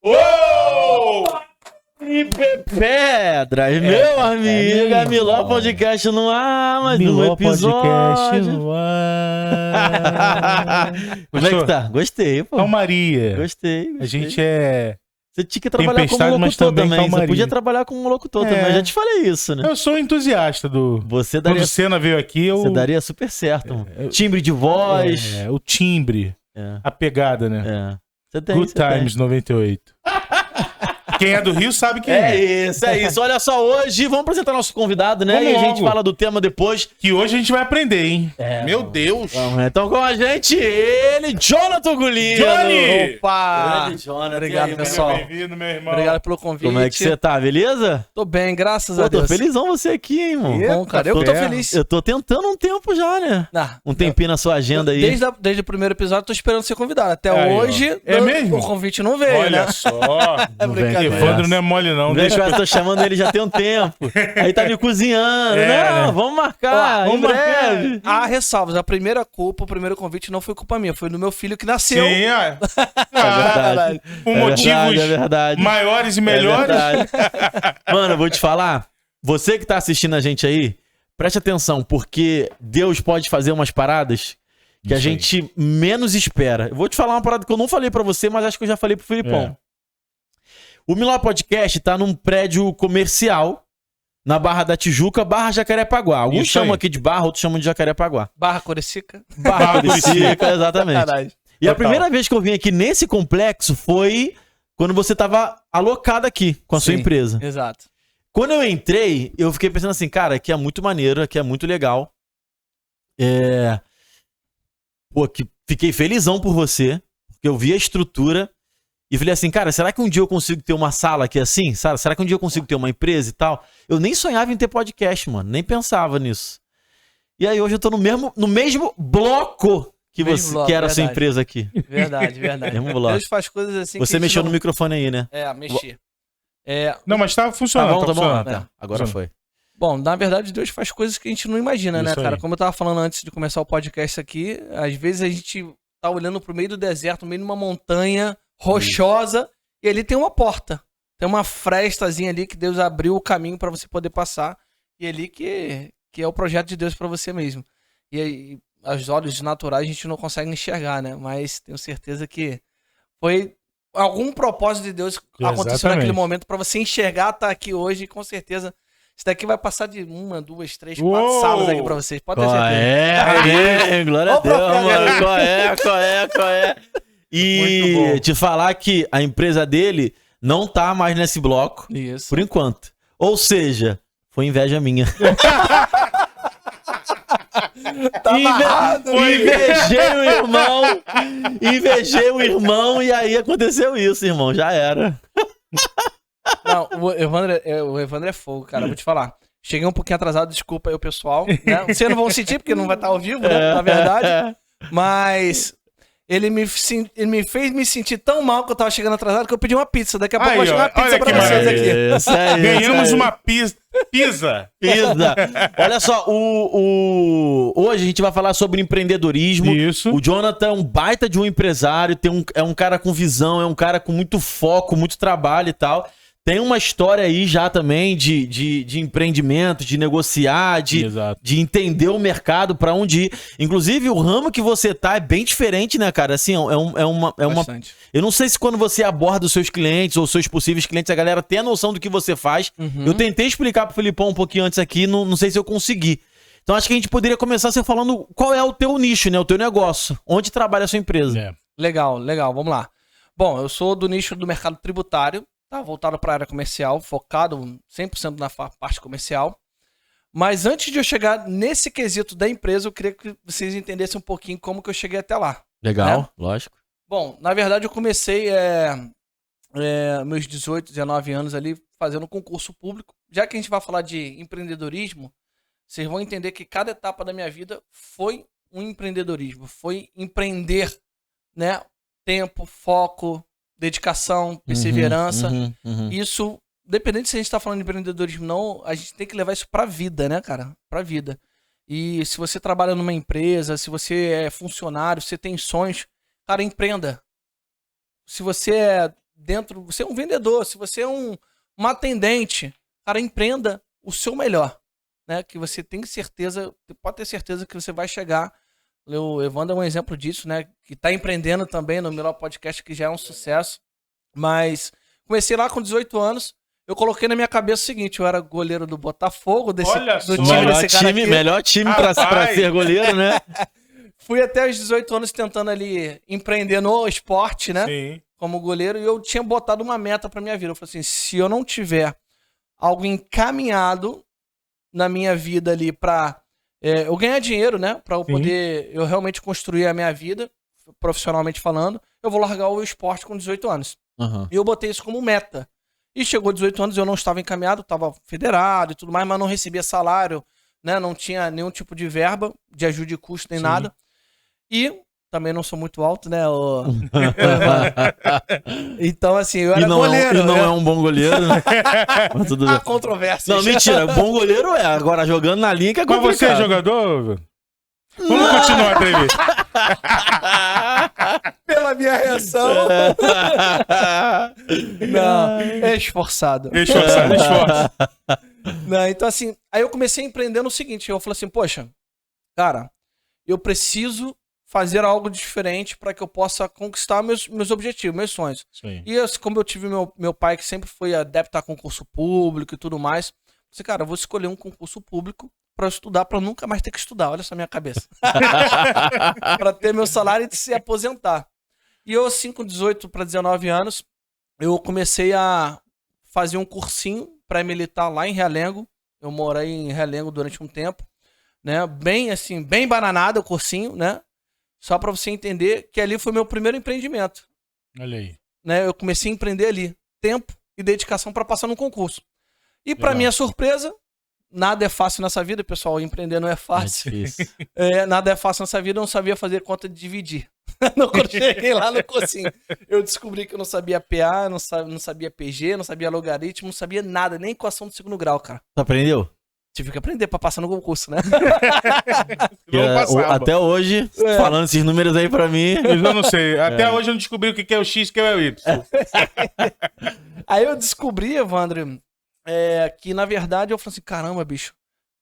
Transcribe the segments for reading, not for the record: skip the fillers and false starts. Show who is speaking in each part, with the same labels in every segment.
Speaker 1: Uou!
Speaker 2: E Pedras, meu amigo, Miló Podcast no ar, mais um episódio.
Speaker 1: Podcast no ar.
Speaker 2: Como é que tá? Gostei, pô.
Speaker 1: Calmaria.
Speaker 2: Gostei.
Speaker 1: A gente é...
Speaker 2: Você tinha que trabalhar como locutor também. Você podia trabalhar como locutor também. Eu já te falei isso, né?
Speaker 1: Eu sou entusiasta do...
Speaker 2: Você daria...
Speaker 1: Quando o Senna veio aqui, eu...
Speaker 2: Você daria super certo, mano. Timbre de voz.
Speaker 1: O timbre. A pegada, né?
Speaker 2: Você tem,
Speaker 1: Good Times 98. Quem é do Rio sabe quem é.
Speaker 2: É isso. Olha só, hoje vamos apresentar nosso convidado, né?
Speaker 1: Vamos
Speaker 2: e a
Speaker 1: logo.
Speaker 2: gente fala do tema depois.
Speaker 1: Que hoje a gente vai aprender, hein? Meu Deus!
Speaker 2: Vamos, né? Então com a gente, ele, Jonathan Gulino.
Speaker 1: Johnny!
Speaker 3: Opa!
Speaker 2: Grande Jonathan.
Speaker 3: Obrigado,
Speaker 2: E aí,
Speaker 3: pessoal.
Speaker 1: Bem-vindo, meu irmão.
Speaker 3: Obrigado pelo convite.
Speaker 2: Como é que você tá, beleza?
Speaker 3: Tô bem, graças
Speaker 2: Pô,
Speaker 3: a Deus.
Speaker 2: tô felizão você aqui, hein, irmão.
Speaker 3: Bom, cara, eu tô feliz.
Speaker 2: Eu tô tentando um tempo já, né? Um tempinho na sua agenda aí.
Speaker 3: Desde o primeiro episódio, tô esperando ser convidado. Até
Speaker 1: Aí,
Speaker 3: hoje,
Speaker 1: ó. É mesmo?
Speaker 3: o convite não veio,
Speaker 1: Olha
Speaker 3: né?
Speaker 1: só.
Speaker 3: É brincadeira.
Speaker 1: Evandro não é mole, não.
Speaker 2: Deixa eu tô chamando ele já tem um tempo. Aí tá me cozinhando. Não, vamos marcar.
Speaker 1: Vamos
Speaker 2: em breve.
Speaker 3: Há ressalvas. A primeira culpa, o primeiro convite não foi culpa minha, foi do meu filho que nasceu.
Speaker 1: Sim, ó.
Speaker 2: É verdade.
Speaker 1: Por motivos
Speaker 2: É verdade.
Speaker 1: maiores e melhores.
Speaker 2: É verdade. Mano, eu vou te falar. Você que tá assistindo a gente aí, preste atenção, porque Deus pode fazer umas paradas que a gente menos espera. Eu vou te falar uma parada que eu não falei pra você, mas acho que eu já falei pro Filipão. O Miló Podcast tá num prédio comercial na Barra da Tijuca, Barra Jacarepaguá. Alguns chamam aqui de Barra, outros chamam de Jacarepaguá.
Speaker 3: Barra Curicica.
Speaker 2: Barra Curicica, exatamente.
Speaker 3: Caralho.
Speaker 2: E a primeira vez que eu vim aqui nesse complexo foi quando você tava alocado aqui com a sua empresa.
Speaker 3: Exato.
Speaker 2: Quando eu entrei, eu fiquei pensando assim, cara, aqui é muito maneiro, aqui é muito legal. Pô, que fiquei felizão por você, porque eu vi a estrutura e falei assim, cara, será que um dia eu consigo ter uma sala aqui assim? Será que um dia eu consigo ter uma empresa e tal? Eu nem sonhava em ter podcast, mano, nem pensava nisso. E aí hoje eu tô no mesmo bloco que você, que era a sua empresa aqui.
Speaker 3: Verdade.
Speaker 2: Mesmo bloco.
Speaker 3: Deus faz coisas assim.
Speaker 2: Você mexeu no microfone aí, né?
Speaker 3: Mexi.
Speaker 1: Não, mas tava funcionando.
Speaker 2: Tá bom.
Speaker 1: Tá.
Speaker 2: Agora foi.
Speaker 3: Bom, na verdade, Deus faz coisas que a gente não imagina, né, cara? Como eu tava falando antes de começar o podcast aqui, às vezes a gente tá olhando pro meio do deserto, no meio de uma montanha rochosa, e ali tem uma porta. Tem uma frestazinha ali que Deus abriu o caminho pra você poder passar, e é ali que é o projeto de Deus pra você mesmo. E aí, aos olhos naturais a gente não consegue enxergar, né? Mas tenho certeza que foi algum propósito de Deus aconteceu naquele momento pra você enxergar, tá aqui hoje, e com certeza isso daqui vai passar de 1, 2, 3, 4 salas aqui pra vocês. Pode ter certeza.
Speaker 2: Glória a Deus, mano. Qual é? E te falar que a empresa dele não tá mais nesse bloco.
Speaker 3: Isso.
Speaker 2: Por enquanto. Ou seja, foi inveja minha. Invejei o irmão e aí aconteceu isso, irmão. Já era.
Speaker 3: Não, o Evandro é fogo, cara. Vou te falar. Cheguei um pouquinho atrasado, desculpa aí o pessoal. Né? Vocês não vão sentir porque não vai estar ao vivo, né? Na verdade. Mas ele me fez me sentir tão mal que eu tava chegando atrasado que eu pedi uma pizza. Daqui a pouco eu vou chegar uma pizza pra vocês aqui.
Speaker 1: Ganhamos uma pizza.
Speaker 2: Olha só, hoje a gente vai falar sobre empreendedorismo.
Speaker 1: Isso.
Speaker 2: O Jonathan é um baita de um empresário, é um cara com visão, é um cara com muito foco, muito trabalho e tal. Tem uma história aí já também de empreendimento, de negociar, de entender o mercado, pra onde ir. Inclusive, o ramo que você tá é bem diferente, né, cara? Assim,
Speaker 3: Bastante.
Speaker 2: Eu não sei se quando você aborda os seus clientes ou seus possíveis clientes, a galera tem a noção do que você faz. Eu tentei explicar pro Filipão um pouquinho antes aqui, não sei se eu consegui. Então, acho que a gente poderia começar você falando qual é o teu nicho, né? O teu negócio. Onde trabalha a sua empresa.
Speaker 3: Legal. Vamos lá. Bom, eu sou do nicho do mercado tributário. Tá voltado para a área comercial, focado 100% na parte comercial. Mas antes de eu chegar nesse quesito da empresa, eu queria que vocês entendessem um pouquinho como que eu cheguei até lá.
Speaker 2: Legal,
Speaker 3: né?
Speaker 2: Lógico.
Speaker 3: Bom, na verdade eu comecei meus 18, 19 anos ali fazendo concurso público. Já que a gente vai falar de empreendedorismo, vocês vão entender que cada etapa da minha vida foi um empreendedorismo. Foi empreender, né? Tempo, foco, dedicação, perseverança. Isso, dependendo se a gente tá falando de empreendedorismo ou não, a gente tem que levar isso pra vida, né, cara? Pra vida. E se você trabalha numa empresa, se você é funcionário, se você tem sonhos, cara, empreenda. Se você é você é um vendedor, se você é um atendente, cara, empreenda o seu melhor, né? Que você tem certeza, pode ter certeza que você vai chegar. O Evandro é um exemplo disso, né? Que tá empreendendo também no Melhor Podcast, que já é um sucesso. Mas comecei lá com 18 anos. Eu coloquei na minha cabeça o seguinte: eu era goleiro do Botafogo, do time desse cara aqui.
Speaker 2: Melhor time pra ser goleiro, né?
Speaker 3: Fui até os 18 anos tentando ali empreender no esporte, né?
Speaker 1: Sim.
Speaker 3: Como goleiro. E eu tinha botado uma meta pra minha vida. Eu falei assim: se eu não tiver algo encaminhado na minha vida ali pra eu ganhar dinheiro, né? Pra eu poder eu realmente construir a minha vida, profissionalmente falando, eu vou largar o esporte com 18 anos.
Speaker 2: Uhum.
Speaker 3: E eu botei isso como meta. E chegou 18 anos, eu não estava encaminhado, estava federado e tudo mais, mas não recebia salário, né? Não tinha nenhum tipo de verba, de ajuda de custo, nem nada. E também não sou muito alto, né? Então, assim, eu era goleiro.
Speaker 2: E não é um bom goleiro, né?
Speaker 3: Mas tudo bem. Há controvérsia.
Speaker 2: Não, mentira. Bom goleiro é. Agora, jogando na linha que é complicado.
Speaker 1: Mas você é jogador? Vamos continuar a entrevista.
Speaker 3: Pela minha reação. Não, é esforçado.
Speaker 1: Esforço.
Speaker 3: Não, então, assim, aí eu comecei a empreender no seguinte. Eu falei assim, poxa, cara, eu preciso fazer algo diferente para que eu possa conquistar meus objetivos, meus sonhos.
Speaker 1: Sim.
Speaker 3: E assim, como eu tive meu pai, que sempre foi adepto a concurso público e tudo mais, eu falei, cara, eu vou escolher um concurso público para estudar, para nunca mais ter que estudar. Olha essa minha cabeça. Para ter meu salário e se aposentar. E eu, assim, com 18 para 19 anos, eu comecei a fazer um cursinho pré-militar lá em Realengo. Eu morei em Realengo durante um tempo, né? Bem, assim, bem bananado o cursinho, né? Só para você entender que ali foi meu primeiro empreendimento.
Speaker 1: Olha aí.
Speaker 3: Né? Eu comecei a empreender ali. Tempo e dedicação para passar no concurso. E para minha surpresa, nada é fácil nessa vida, pessoal. Empreender não é fácil. Nada é fácil nessa vida. Eu não sabia fazer conta de dividir. Quando eu cheguei lá no cursinho, eu descobri que eu não sabia PA, não sabia PG, não sabia logaritmo, não sabia nada, nem equação do segundo grau, cara.
Speaker 2: Tu aprendeu?
Speaker 3: Tive que aprender pra passar no concurso, né?
Speaker 2: Até hoje, falando esses números aí pra mim...
Speaker 1: Eu não sei. Até hoje eu não descobri o que é o X e o que é o Y.
Speaker 3: Aí eu descobri, Evandro, que na verdade eu falei assim, caramba, bicho,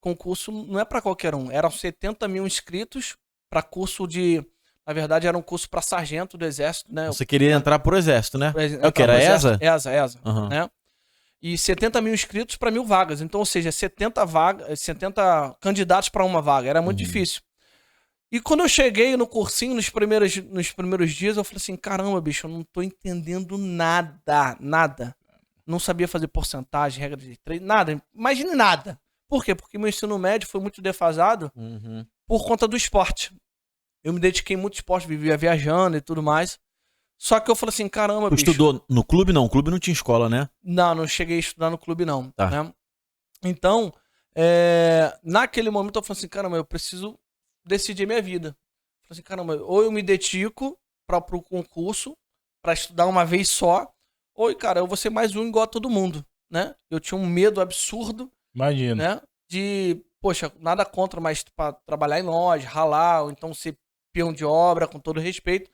Speaker 3: concurso não é pra qualquer um. Eram 70 mil inscritos pra curso de... Na verdade era um curso pra sargento do exército, né?
Speaker 2: Você queria entrar pro exército, né? É o que? Era ESA?
Speaker 3: ESA, né? E 70 mil inscritos para 1000 vagas. Então, ou seja, 70 candidatos para uma vaga. Era muito difícil. E quando eu cheguei no cursinho, nos primeiros dias, eu falei assim, caramba, bicho, eu não tô entendendo nada. Não sabia fazer porcentagem, regra de treino, nada. Imagine nada. Por quê? Porque meu ensino médio foi muito defasado por conta do esporte. Eu me dediquei muito ao esporte, vivia viajando e tudo mais. Só que eu falei assim, caramba, bicho...
Speaker 2: Tu estudou no clube, não? O clube não tinha escola, né?
Speaker 3: Não cheguei a estudar no clube, não. Tá. Né? Então, naquele momento eu falei assim, caramba, eu preciso decidir minha vida. Eu falei assim, caramba, ou eu me dedico pro concurso, pra estudar uma vez só, ou, cara, eu vou ser mais um igual a todo mundo, né? Eu tinha um medo absurdo.
Speaker 1: Imagina.
Speaker 3: Né? De, poxa, nada contra, mas pra trabalhar em loja, ralar, ou então ser peão de obra, com todo respeito.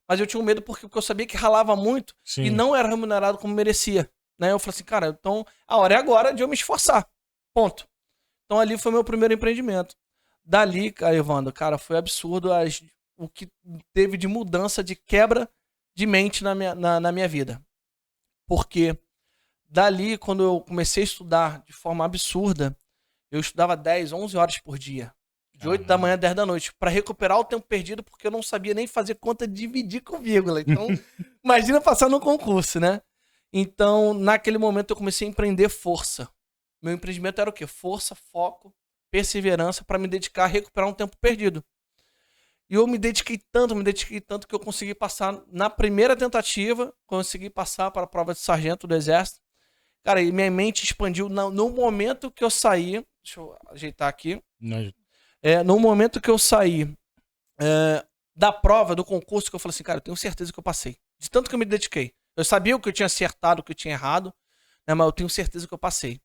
Speaker 3: Mas eu tinha um medo porque eu sabia que ralava muito e não era remunerado como merecia. Né? Eu falei assim, cara, então a hora é agora de eu me esforçar. Ponto. Então ali foi meu primeiro empreendimento. Dali, Evandro, cara, foi absurdo o que teve de mudança, de quebra de mente na minha vida. Porque dali, quando eu comecei a estudar de forma absurda, eu estudava 10, 11 horas por dia. De 8 da manhã a 10 da noite, para recuperar o tempo perdido, porque eu não sabia nem fazer conta de dividir com vírgula. Então, imagina passar no concurso, né? Então, naquele momento eu comecei a empreender força. Meu empreendimento era o quê? Força, foco, perseverança para me dedicar a recuperar um tempo perdido. E eu me dediquei tanto que eu consegui passar na primeira tentativa, consegui passar para a prova de sargento do exército. Cara, e minha mente expandiu no momento que eu saí, deixa eu ajeitar aqui. No momento que eu saí da prova, do concurso, que eu falei assim, cara, eu tenho certeza que eu passei. De tanto que eu me dediquei. Eu sabia o que eu tinha acertado, o que eu tinha errado, né, mas eu tenho certeza que eu passei.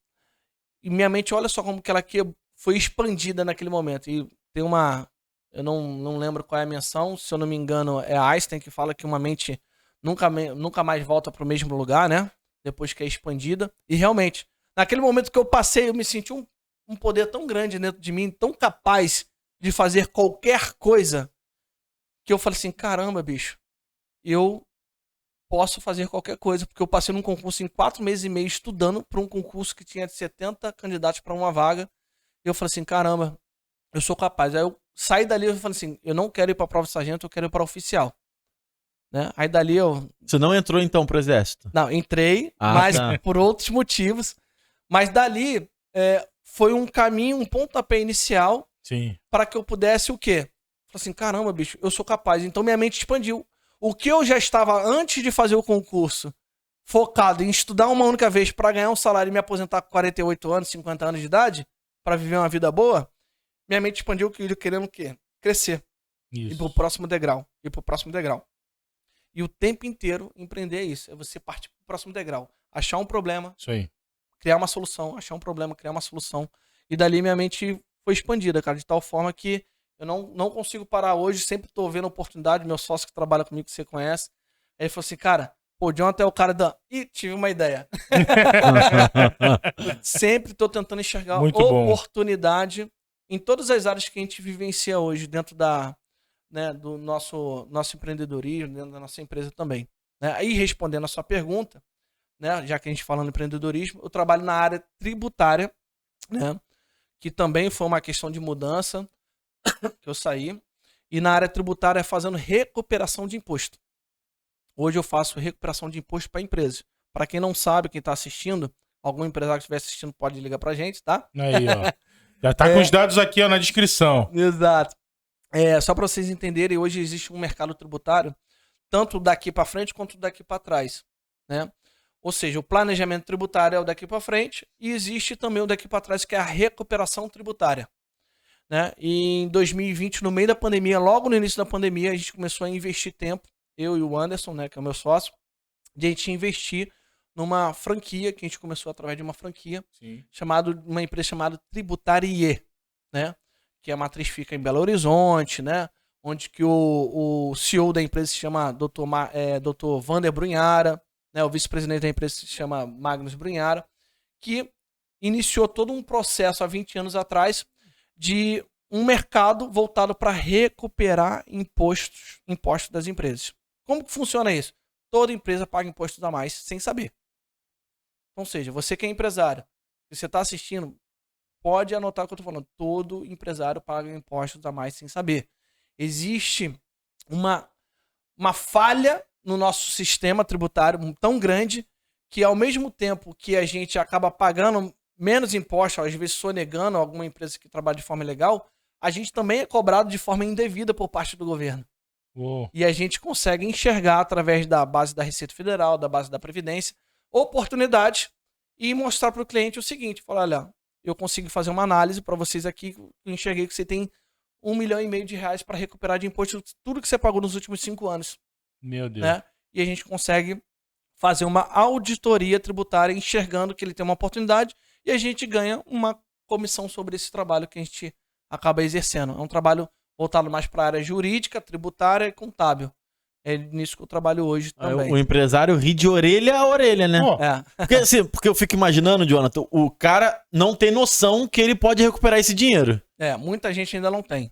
Speaker 3: E minha mente, olha só como que ela aqui foi expandida naquele momento. E tem uma... Eu não lembro qual é a menção, se eu não me engano, é Einstein que fala que uma mente nunca mais volta pro mesmo lugar, né? Depois que é expandida. E realmente, naquele momento que eu passei, eu me senti um poder tão grande dentro de mim, tão capaz de fazer qualquer coisa, que eu falei assim, caramba, bicho, eu posso fazer qualquer coisa, porque eu passei num concurso em 4 meses e meio estudando para um concurso que tinha 70 candidatos para uma vaga. E eu falei assim, caramba, eu sou capaz. Aí eu saí dali e falei assim, eu não quero ir para a prova de sargento, eu quero ir para oficial. Né? Aí dali eu...
Speaker 2: Você não entrou então pro exército?
Speaker 3: Não, entrei, mas por outros motivos. Mas dali foi um caminho, um pontapé inicial para que eu pudesse o quê? Falei assim, caramba, bicho, eu sou capaz. Então minha mente expandiu. O que eu já estava, antes de fazer o concurso, focado em estudar uma única vez para ganhar um salário e me aposentar com 48 anos, 50 anos de idade, para viver uma vida boa, minha mente expandiu querendo o quê? Crescer. Ir pro próximo degrau. E o tempo inteiro empreender é isso. É você partir pro próximo degrau. Achar um problema.
Speaker 1: Isso aí.
Speaker 3: Criar uma solução. Achar um problema, criar uma solução. E dali minha mente foi expandida, cara, de tal forma que eu não consigo parar hoje, sempre tô vendo oportunidade, meu sócio que trabalha comigo, que você conhece, ele falou assim, cara, pô, o Jonathan é o cara da... Ih, tive uma ideia. Sempre tô tentando enxergar oportunidade em todas as áreas que a gente vivencia hoje, dentro do nosso empreendedorismo, dentro da nossa empresa também. Né? Aí, respondendo a sua pergunta, né, já que a gente fala no empreendedorismo, eu trabalho na área tributária, né, que também foi uma questão de mudança, que eu saí, e na área tributária fazendo recuperação de imposto. Hoje eu faço recuperação de imposto para empresas. Para quem não sabe, quem está assistindo, algum empresário que estiver assistindo pode ligar para a gente, tá?
Speaker 1: Aí, ó. Já tá com os dados aqui, ó, na descrição.
Speaker 3: Exato. Só para vocês entenderem, hoje existe um mercado tributário, tanto daqui para frente quanto daqui para trás, né? Ou seja, o planejamento tributário é o daqui para frente e existe também o daqui para trás, que é a recuperação tributária. Né? E em 2020, no meio da pandemia, logo no início da pandemia, a gente começou a investir tempo, eu e o Anderson, né, que é o meu sócio, de a gente investir numa franquia, que a gente começou através de uma franquia, uma empresa chamada Tributarie, né? Que a matriz fica em Belo Horizonte, né? Onde que o CEO da empresa se chama Dr. Vander Brunhara, né? O vice-presidente da empresa se chama Magnus Brunhara, que iniciou todo um processo há 20 anos atrás de um mercado voltado para recuperar impostos das empresas. Como que funciona isso? Toda empresa paga impostos a mais sem saber. Ou seja, você que é empresário, se você está assistindo, pode anotar o que eu estou falando. Todo empresário paga impostos a mais sem saber. Existe uma falha no nosso sistema tributário tão grande que, ao mesmo tempo que a gente acaba pagando menos impostos, às vezes sonegando alguma empresa que trabalha de forma ilegal, a gente também é cobrado de forma indevida por parte do governo. E a gente consegue enxergar, através da base da Receita Federal, da base da Previdência, oportunidades e mostrar para o cliente o seguinte, falar, olha, eu consigo fazer uma análise para vocês aqui, eu enxerguei que você tem R$1,5 milhão para recuperar de imposto tudo que você pagou nos últimos 5 anos.
Speaker 1: Meu Deus.
Speaker 3: Né? E a gente consegue fazer uma auditoria tributária enxergando que ele tem uma oportunidade e a gente ganha uma comissão sobre esse trabalho que a gente acaba exercendo. É um trabalho voltado mais para a área jurídica, tributária e contábil. É nisso que eu trabalho hoje também.
Speaker 2: O empresário ri de orelha a orelha, né? Porque eu fico imaginando, Jonathan, o cara não tem noção que ele pode recuperar esse dinheiro.
Speaker 3: Muita gente ainda não tem.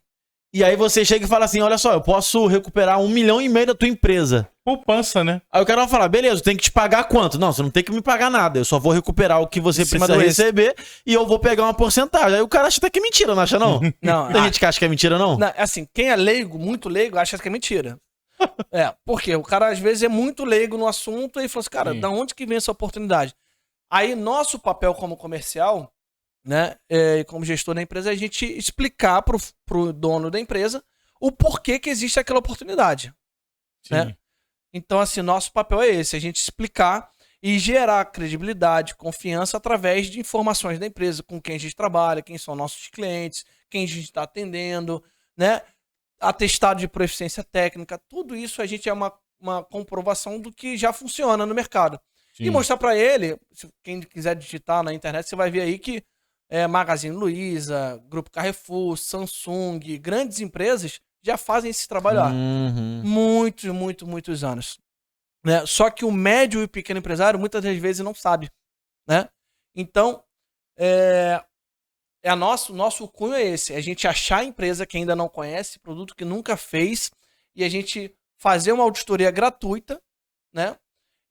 Speaker 2: E aí você chega e fala assim, olha só, eu posso recuperar R$1,5 milhão da tua empresa.
Speaker 1: Poupança, né?
Speaker 2: Aí o cara vai falar, beleza, tem que te pagar quanto? Não, você não tem que me pagar nada, eu só vou recuperar o que você precisa receber e eu vou pegar uma porcentagem. Aí o cara acha até que é mentira, não acha não?
Speaker 3: Não.
Speaker 2: Tem gente que acha que é mentira, não?
Speaker 3: Assim, quem é leigo, muito leigo, acha que é mentira. Porque o cara às vezes é muito leigo no assunto e fala assim, cara, da onde que vem essa oportunidade? Aí nosso papel como comercial, né, como gestor da empresa, é a gente explicar pro dono da empresa o porquê que existe aquela oportunidade. Né? Então, assim, nosso papel é esse, a gente explicar e gerar credibilidade, confiança através de informações da empresa, com quem a gente trabalha, quem são nossos clientes, quem a gente está atendendo, né? Atestado de proficiência técnica, tudo isso a gente é uma comprovação do que já funciona no mercado. E mostrar para ele, quem quiser digitar na internet, você vai ver aí que Magazine Luiza, Grupo Carrefour, Samsung, grandes empresas já fazem esse trabalho há muitos anos. né? Só que o médio e o pequeno empresário muitas das vezes não sabe, né? Então, nosso cunho é esse, é a gente achar a empresa que ainda não conhece, produto que nunca fez, e a gente fazer uma auditoria gratuita, né?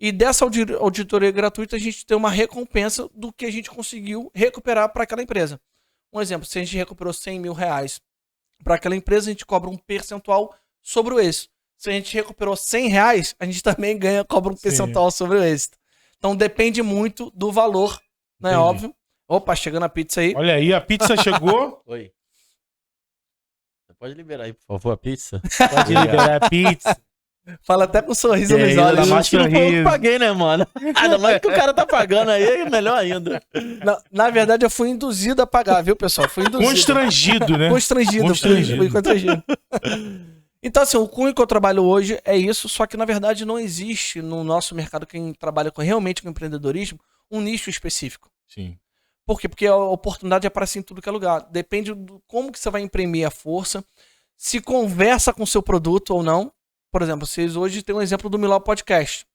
Speaker 3: E dessa auditoria gratuita a gente tem uma recompensa do que a gente conseguiu recuperar para aquela empresa. Um exemplo, se a gente recuperou 100 mil reais para aquela empresa, a gente cobra um percentual sobre o êxito. Se a gente recuperou 100 reais, a gente também cobra um percentual sobre o êxito. Então depende muito do valor, né?
Speaker 1: Entendi.
Speaker 3: Óbvio. Opa, chegando a pizza aí.
Speaker 1: Olha aí, a pizza chegou.
Speaker 2: Oi. Você pode liberar aí, por favor, a pizza?
Speaker 1: Pode liberar a pizza.
Speaker 3: Fala até com um sorriso nos
Speaker 2: Ainda
Speaker 3: olhos.
Speaker 2: mais que não foi eu que
Speaker 1: sorriso.
Speaker 2: paguei, né, mano? Ainda mais que o cara tá pagando aí, melhor ainda.
Speaker 3: Na verdade, eu fui induzido a pagar, viu, pessoal? Fui induzido.
Speaker 1: Constrangido, né?
Speaker 3: Constrangido. Fui constrangido. Então, assim, o cunho que eu trabalho hoje é isso, só que, na verdade, não existe no nosso mercado, quem trabalha realmente com empreendedorismo, um nicho específico.
Speaker 1: Sim.
Speaker 3: Por quê? Porque a oportunidade aparece em tudo que é lugar. Depende do como que você vai imprimir a força, se conversa com o seu produto ou não. Por exemplo, vocês hoje têm um exemplo do Millau Podcast.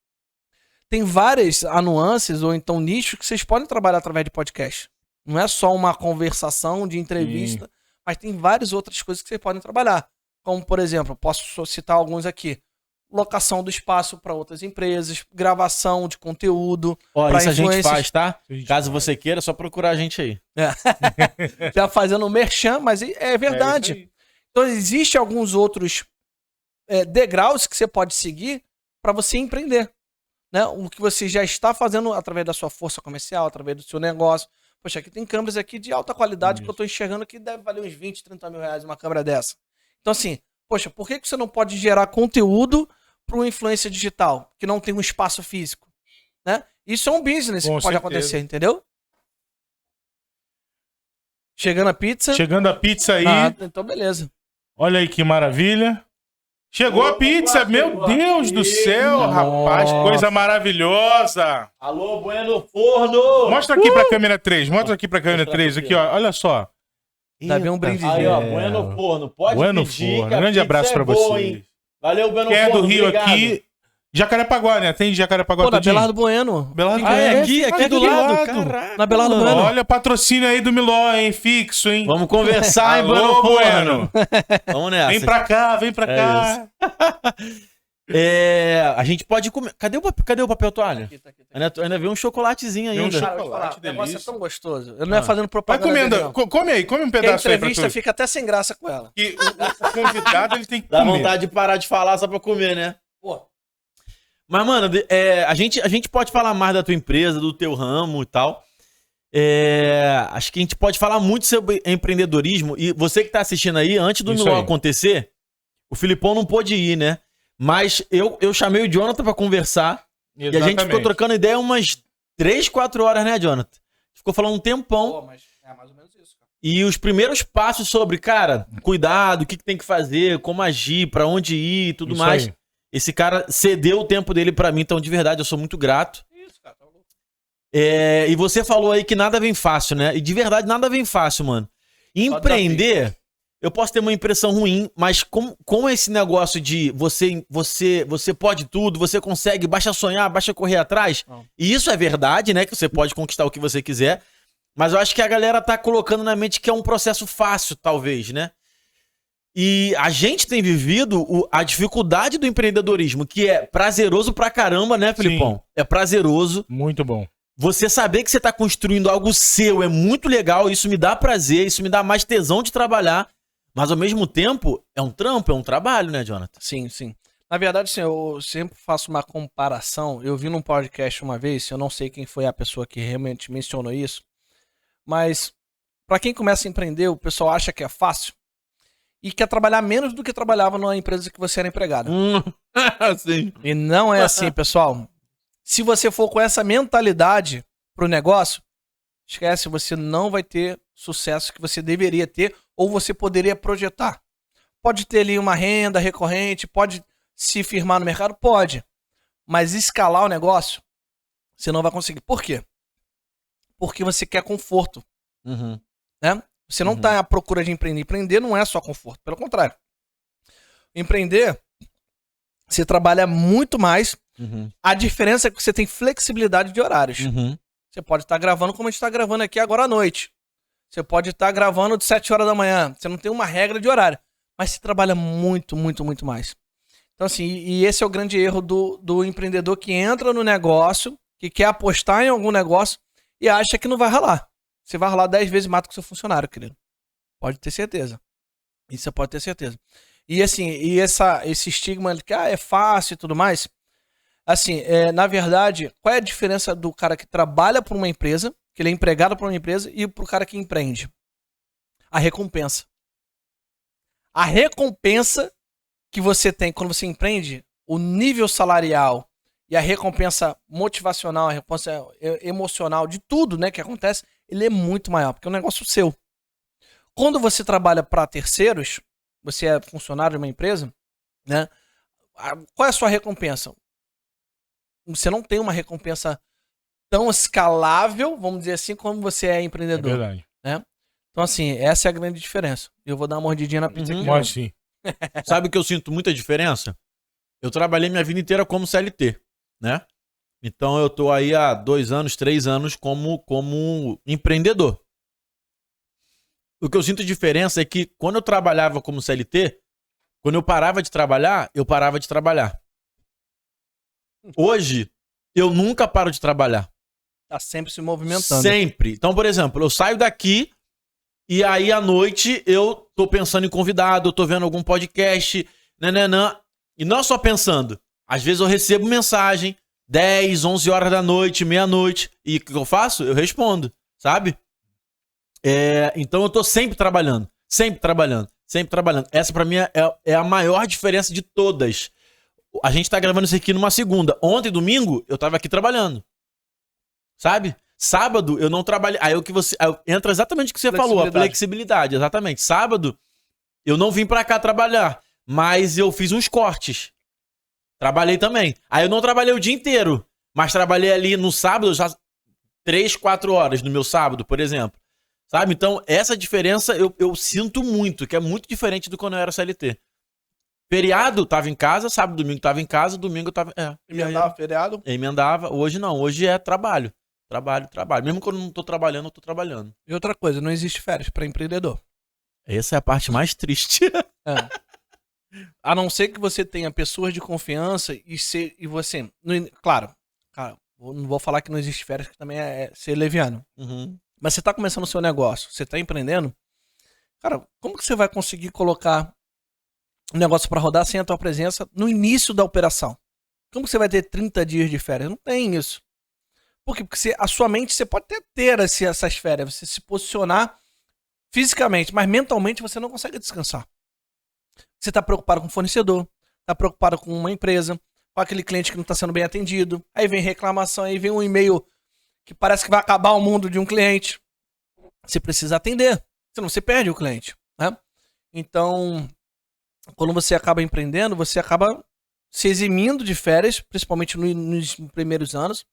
Speaker 3: Tem várias nuances ou então nichos que vocês podem trabalhar através de podcast. Não é só uma conversação de entrevista, mas tem várias outras coisas que vocês podem trabalhar. Como, por exemplo, posso citar alguns aqui. Locação do espaço para outras empresas, gravação de conteúdo.
Speaker 2: Ó, isso a gente
Speaker 3: influencers.
Speaker 2: faz, tá?
Speaker 1: A gente
Speaker 2: Caso
Speaker 1: faz.
Speaker 2: você queira, é só procurar a gente aí.
Speaker 3: Já fazendo merchan, mas é verdade.
Speaker 1: É isso aí.
Speaker 3: Então, existem alguns outros degraus que você pode seguir para você empreender. Né? O que você já está fazendo através da sua força comercial, através do seu negócio. Poxa, aqui tem câmeras aqui de alta qualidade que eu estou enxergando que deve valer uns 20, 30 mil reais uma câmera dessa. Então, assim, poxa, por que você não pode gerar conteúdo para uma influência digital que não tem um espaço físico? Né? Isso é um business
Speaker 1: Com
Speaker 3: que pode
Speaker 1: certeza.
Speaker 3: acontecer, entendeu? Chegando a pizza.
Speaker 1: Chegando a pizza aí.
Speaker 3: Então beleza.
Speaker 1: Olha aí que maravilha. Chegou a pizza, meu Deus do céu, rapaz, coisa maravilhosa.
Speaker 2: Alô, Bueno Forno!
Speaker 1: Mostra aqui pra câmera 3, mostra aqui pra câmera 3, aqui, ó, olha só.
Speaker 3: Ainda vem um brindezinho.
Speaker 2: Aí, ó, Bueno Forno. Pode
Speaker 1: Bueno
Speaker 2: pedir
Speaker 1: Forno,
Speaker 2: que a
Speaker 1: grande
Speaker 2: pizza
Speaker 1: abraço
Speaker 2: é
Speaker 1: pra
Speaker 2: boa,
Speaker 1: vocês.
Speaker 2: hein? Valeu, Bueno
Speaker 1: Quem é
Speaker 2: Forno,
Speaker 1: do Rio
Speaker 2: obrigado.
Speaker 1: aqui, Jacarepaguá, né? Tem Jacarepaguá
Speaker 3: Pô, na
Speaker 1: todinho?
Speaker 3: Belardo Bueno.
Speaker 1: Belardo
Speaker 2: Ah, é
Speaker 1: Bueno.
Speaker 2: aqui do lado? Caraca,
Speaker 3: Na Belardo
Speaker 2: mano.
Speaker 3: Bueno.
Speaker 1: Olha o patrocínio aí do Miló, hein? Fixo, hein?
Speaker 2: Vamos conversar, hein,
Speaker 1: Alô,
Speaker 2: Bueno Forno?
Speaker 1: Bueno.
Speaker 2: Vamos nessa.
Speaker 1: Vem pra cá, vem pra cá.
Speaker 2: A gente pode comer. Cadê o papel toalha?
Speaker 3: Tá aqui.
Speaker 2: Ainda veio um chocolatezinho
Speaker 1: Veio um
Speaker 2: ainda.
Speaker 3: Cara, vou te falar,
Speaker 1: Chocolate,
Speaker 3: o negócio é
Speaker 1: delícia.
Speaker 3: tão gostoso. Eu não é fazendo
Speaker 1: Vai
Speaker 3: propaganda.
Speaker 1: comendo,
Speaker 3: dele, não.
Speaker 1: come aí, come um
Speaker 3: Porque a
Speaker 1: pedaço aí pra
Speaker 3: entrevista
Speaker 1: tu.
Speaker 3: fica até sem graça com ela.
Speaker 1: Que o convidado, ele tem que
Speaker 2: Dá
Speaker 1: comer.
Speaker 2: vontade de parar de falar só pra comer, né?
Speaker 3: Pô,
Speaker 2: Mas, mano, a gente pode falar mais da tua empresa, do teu ramo e tal. Acho que a gente pode falar muito sobre empreendedorismo. E você que tá assistindo aí, antes do
Speaker 1: Isso
Speaker 2: Milão
Speaker 1: aí.
Speaker 2: acontecer, o Filipão não pôde ir, né? Mas eu chamei o Jonathan pra conversar. E a gente ficou trocando ideia umas 3, 4 horas, né, Jonathan? Ficou falando um tempão.
Speaker 3: mas é mais ou menos isso, cara.
Speaker 2: E os primeiros passos sobre, cara, cuidado, o que tem que fazer, como agir, pra onde ir e tudo
Speaker 1: Isso
Speaker 2: mais.
Speaker 1: aí.
Speaker 2: Esse cara cedeu o tempo dele pra mim, então de verdade eu sou muito grato.
Speaker 3: Isso, cara, tá louco.
Speaker 2: E você falou aí que nada vem fácil, né? E de verdade nada vem fácil, mano. Empreender, eu posso ter uma impressão ruim, mas com esse negócio de você pode tudo, você consegue, basta sonhar, basta correr atrás.
Speaker 3: Não.
Speaker 2: E isso é verdade, né? Que você pode conquistar o que você quiser. Mas eu acho que a galera tá colocando na mente que é um processo fácil, talvez, né? E a gente tem vivido a dificuldade do empreendedorismo, que é prazeroso pra caramba, né, Filipão?
Speaker 1: Sim.
Speaker 2: É prazeroso.
Speaker 1: Muito bom.
Speaker 2: Você saber que você tá construindo algo seu é muito legal, isso me dá prazer, isso me dá mais tesão de trabalhar. Mas ao mesmo tempo, é um trampo, é um trabalho, né, Jonathan?
Speaker 3: Sim, sim. Na verdade, sim, eu sempre faço uma comparação. Eu vi num podcast uma vez, eu não sei quem foi a pessoa que realmente mencionou isso, mas para quem começa a empreender, o pessoal acha que é fácil e quer trabalhar menos do que trabalhava numa empresa que você era empregado.
Speaker 2: Sim.
Speaker 3: E não é assim, pessoal. Se você for com essa mentalidade pro negócio, esquece, você não vai ter sucesso que você deveria ter ou você poderia projetar. Pode ter ali uma renda recorrente, pode se firmar no mercado? Pode. Mas escalar o negócio, você não vai conseguir. Por quê? Porque você quer conforto,
Speaker 2: Uhum.
Speaker 3: né? Você não está à procura de empreender. Empreender não é só conforto, pelo contrário. Empreender Você trabalha muito mais. A diferença é que você tem flexibilidade de horários. Você pode estar gravando como a gente está gravando aqui agora à noite. Você pode estar gravando de 7 horas da manhã. Você não tem uma regra de horário. Mas você trabalha muito, muito, muito mais. Então, assim, e esse é o grande erro do empreendedor que entra no negócio, que quer apostar em algum negócio e acha que não vai ralar. Você vai ralar 10 vezes mais do que o seu funcionário, querido. Pode ter certeza. Isso você pode ter certeza. E assim, esse estigma de que é fácil e tudo mais, assim, na verdade, qual é a diferença do cara que trabalha para uma empresa, que ele é empregado para uma empresa, e pro cara que empreende? A recompensa. A recompensa que você tem quando você empreende, o nível salarial e a recompensa motivacional, a recompensa emocional de tudo, né, que acontece, ele é muito maior, porque é um negócio seu. Quando você trabalha para terceiros, você é funcionário de uma empresa, né? Qual é a sua recompensa? Você não tem uma recompensa tão escalável, vamos dizer assim, como você é empreendedor.
Speaker 1: É verdade.
Speaker 3: Né? Então, assim, essa é a grande diferença. Eu vou dar uma mordidinha na pizza aqui.
Speaker 1: Pode sim.
Speaker 2: Sabe que eu sinto muita diferença? Eu trabalhei minha vida inteira como CLT, né? Então eu tô aí há 2 anos, 3 anos como empreendedor. O que eu sinto diferença é que quando eu trabalhava como CLT, quando eu parava de trabalhar, eu parava de trabalhar. Hoje, eu nunca paro de trabalhar.
Speaker 3: Tá sempre se movimentando.
Speaker 2: Sempre. Então, por exemplo, eu saio daqui e aí à noite eu tô pensando em convidado, eu tô vendo algum podcast, nananã. E não só pensando. Às vezes eu recebo mensagem, 10, 11 horas da noite, meia-noite. E o que eu faço? Eu respondo, sabe? Então eu tô sempre trabalhando. Sempre trabalhando. Sempre trabalhando. Essa pra mim é a maior diferença de todas. A gente tá gravando isso aqui numa segunda. Ontem, domingo, eu tava aqui trabalhando. Sabe? Sábado, eu não trabalhei. Aí entra exatamente o que você falou, a flexibilidade. Exatamente. Sábado, eu não vim pra cá trabalhar. Mas eu fiz uns cortes. Trabalhei também. Aí eu não trabalhei o dia inteiro. Mas trabalhei ali no sábado, já 3, 4 horas no meu sábado, por exemplo. Sabe? Então, essa diferença eu sinto muito, que é muito diferente do quando eu era CLT. Feriado, tava em casa, sábado, domingo tava em casa, domingo eu tava...
Speaker 3: Emendava feriado?
Speaker 2: Emendava. Hoje não, hoje é trabalho. Trabalho. Mesmo quando eu não tô trabalhando, eu tô trabalhando.
Speaker 3: E outra coisa, não existe férias para empreendedor.
Speaker 2: Essa é a parte mais triste.
Speaker 3: A não ser que você tenha pessoas de confiança e você... Claro, cara, não vou falar que não existe férias, que também é ser leviano. Mas você tá começando o seu negócio, você tá empreendendo, cara, como que você vai conseguir colocar um negócio para rodar sem a tua presença no início da operação? Como que você vai ter 30 dias de férias? Não tem isso. Por quê? Porque a sua mente, você pode ter essas férias, você se posicionar fisicamente, mas mentalmente você não consegue descansar. Você tá preocupado com o fornecedor, tá preocupado com uma empresa, com aquele cliente que não tá sendo bem atendido, aí vem reclamação, aí vem um e-mail que parece que vai acabar o mundo de um cliente. Você precisa atender, senão você perde o cliente, né? Então, quando você acaba empreendendo, você acaba se eximindo de férias, principalmente nos primeiros anos,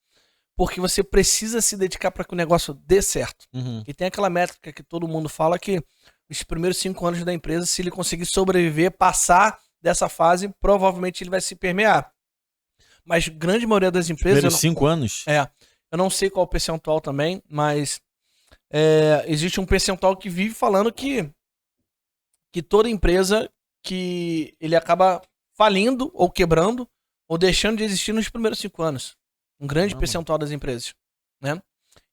Speaker 3: porque você precisa se dedicar para que o negócio dê certo. E tem aquela métrica que todo mundo fala que os primeiros 5 anos da empresa, se ele conseguir sobreviver, passar dessa fase, provavelmente ele vai se permear. Mas grande maioria das empresas...
Speaker 2: Primeiros 5 anos?
Speaker 3: Eu não sei qual o percentual também, mas existe um percentual que vive falando que toda empresa que ele acaba falindo ou quebrando ou deixando de existir nos primeiros 5 anos. Um grande percentual das empresas, né?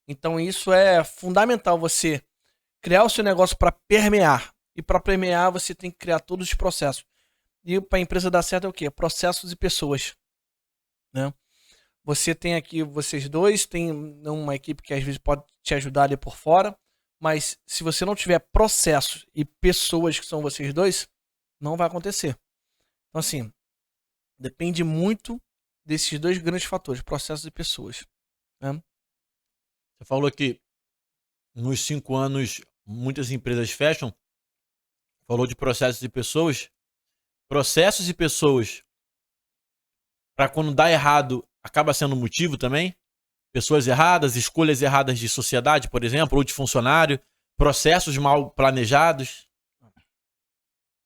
Speaker 3: Então isso é fundamental, você criar o seu negócio para permear. E para permear você tem que criar todos os processos. E para a empresa dar certo é o quê? Processos e pessoas, né? Você tem aqui, vocês dois, tem uma equipe que às vezes pode te ajudar ali por fora, mas se você não tiver processos e pessoas que são vocês dois, não vai acontecer. Então assim, depende muito desses 2 grandes fatores, processos e pessoas, né?
Speaker 2: Você falou que nos 5 anos muitas empresas fecham. Falou de processos e pessoas. Processos e pessoas, para quando dá errado, acaba sendo motivo também? Pessoas erradas, escolhas erradas de sociedade, por exemplo, ou de funcionário, processos mal planejados.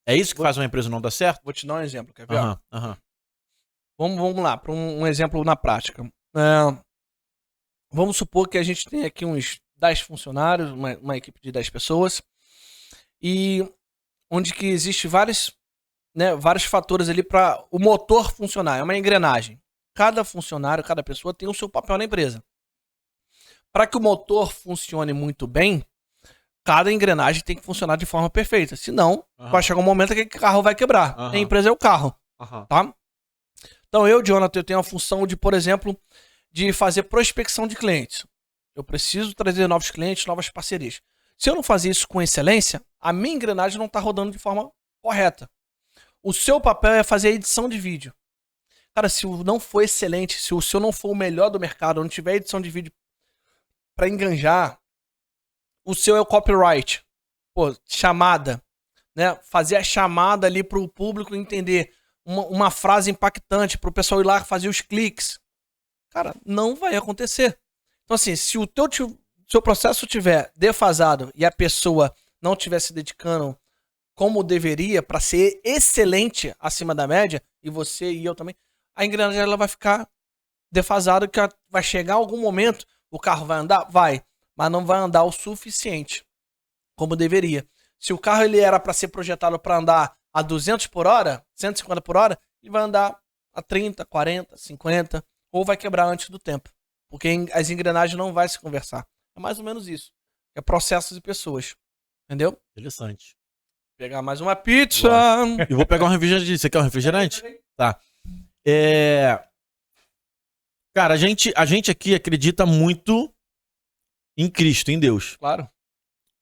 Speaker 2: É isso que faz uma empresa não dar certo?
Speaker 3: Vou te dar um exemplo, quer ver? Vamos lá, para um exemplo na prática. Vamos supor que a gente tem aqui uns 10 funcionários, uma equipe de 10 pessoas, e onde que existe vários fatores ali para o motor funcionar. É uma engrenagem. Cada funcionário, cada pessoa tem o seu papel na empresa. Para que o motor funcione muito bem, cada engrenagem tem que funcionar de forma perfeita. Senão, vai chegar um momento que o carro vai quebrar. A empresa é o carro. Tá? Então eu, Jonathan, eu tenho a função de, por exemplo, de fazer prospecção de clientes. Eu preciso trazer novos clientes, novas parcerias. Se eu não fazer isso com excelência, a minha engrenagem não está rodando de forma correta. O seu papel é fazer a edição de vídeo. Cara, se não for excelente, se o seu não for o melhor do mercado, não tiver edição de vídeo para enganjar, o seu é o copyright. Pô, chamada. Né? Fazer a chamada ali para o público entender uma frase impactante, para o pessoal ir lá fazer os cliques. Cara, não vai acontecer. Então, assim, se o seu processo estiver defasado e a pessoa não estiver se dedicando como deveria para ser excelente acima da média, e você e eu também, a engrenagem ela vai ficar defasada, que vai chegar algum momento, o carro vai andar? Vai, mas não vai andar o suficiente como deveria. Se o carro ele era para ser projetado para andar a 200 por hora, 150 por hora, ele vai andar a 30, 40, 50, ou vai quebrar antes do tempo. Porque as engrenagens não vão se conversar. É mais ou menos isso. É processos e pessoas. Entendeu?
Speaker 2: Interessante.
Speaker 3: Vou pegar mais uma pizza.
Speaker 2: E vou pegar um refrigerante. Você quer um refrigerante? Tá. Cara, a gente aqui acredita muito em Cristo, em Deus.
Speaker 3: Claro.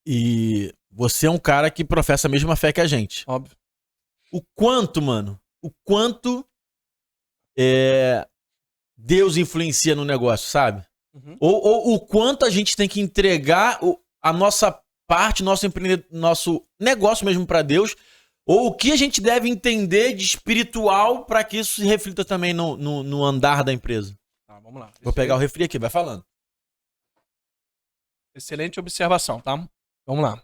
Speaker 2: E você é um cara que professa a mesma fé que a gente.
Speaker 3: Óbvio.
Speaker 2: O quanto, mano, Deus influencia no negócio, sabe? Ou o quanto a gente tem que entregar a nossa parte, nosso negócio mesmo pra Deus, ou o que a gente deve entender de espiritual pra que isso se reflita também no andar da empresa.
Speaker 3: Tá, vamos lá.
Speaker 2: Vou pegar o refri aqui, vai falando.
Speaker 3: Excelente observação, tá? Vamos lá.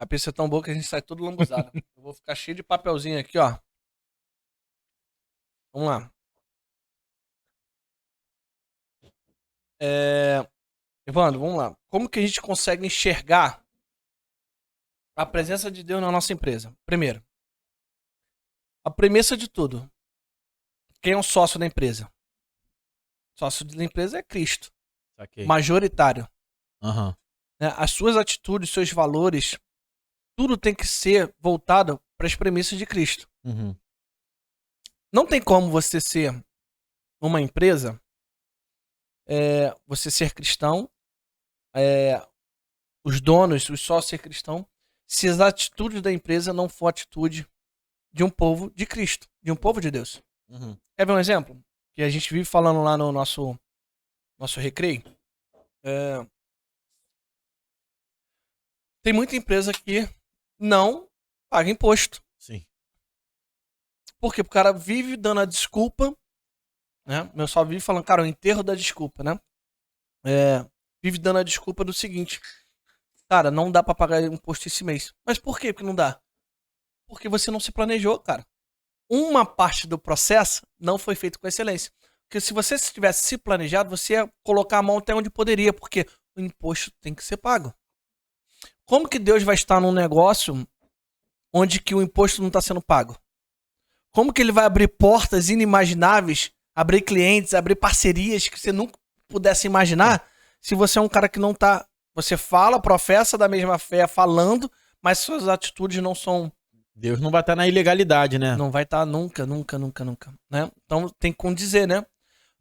Speaker 3: A pizza é tão boa que a gente sai todo lambuzado. Eu vou ficar cheio de papelzinho aqui, ó. Vamos lá. Evandro, vamos lá. Como que a gente consegue enxergar a presença de Deus na nossa empresa? Primeiro, a premissa de tudo. Quem é o sócio da empresa? O sócio da empresa é Cristo.
Speaker 2: Okay.
Speaker 3: Majoritário.
Speaker 2: Uhum.
Speaker 3: As suas atitudes, seus valores, tudo tem que ser voltado para as premissas de Cristo.
Speaker 2: Uhum.
Speaker 3: Não tem como você ser uma empresa, você ser cristão, os donos, os sócios ser cristão, se as atitudes da empresa não for atitude de um povo de Cristo, de um povo de Deus.
Speaker 2: Uhum.
Speaker 3: Quer ver um exemplo? Que a gente vive falando lá no nosso recreio. Tem muita empresa que não paga imposto.
Speaker 2: Sim.
Speaker 3: Por quê? Porque o cara vive dando a desculpa, né? Eu só vive falando, cara, o enterro da desculpa, né? Vive dando a desculpa do seguinte, cara, não dá pra pagar imposto esse mês. Mas por quê que não dá? Porque você não se planejou, cara. Uma parte do processo não foi feito com excelência. Porque se você tivesse se planejado, você ia colocar a mão até onde poderia, porque o imposto tem que ser pago. Como que Deus vai estar num negócio onde que o imposto não está sendo pago? Como que ele vai abrir portas inimagináveis, abrir clientes, abrir parcerias que você nunca pudesse imaginar, se você é um cara que não tá... Você fala, professa da mesma fé falando, mas suas atitudes não são...
Speaker 2: Deus não vai estar na ilegalidade, né?
Speaker 3: Não vai estar nunca, né? Então tem que condizer, né?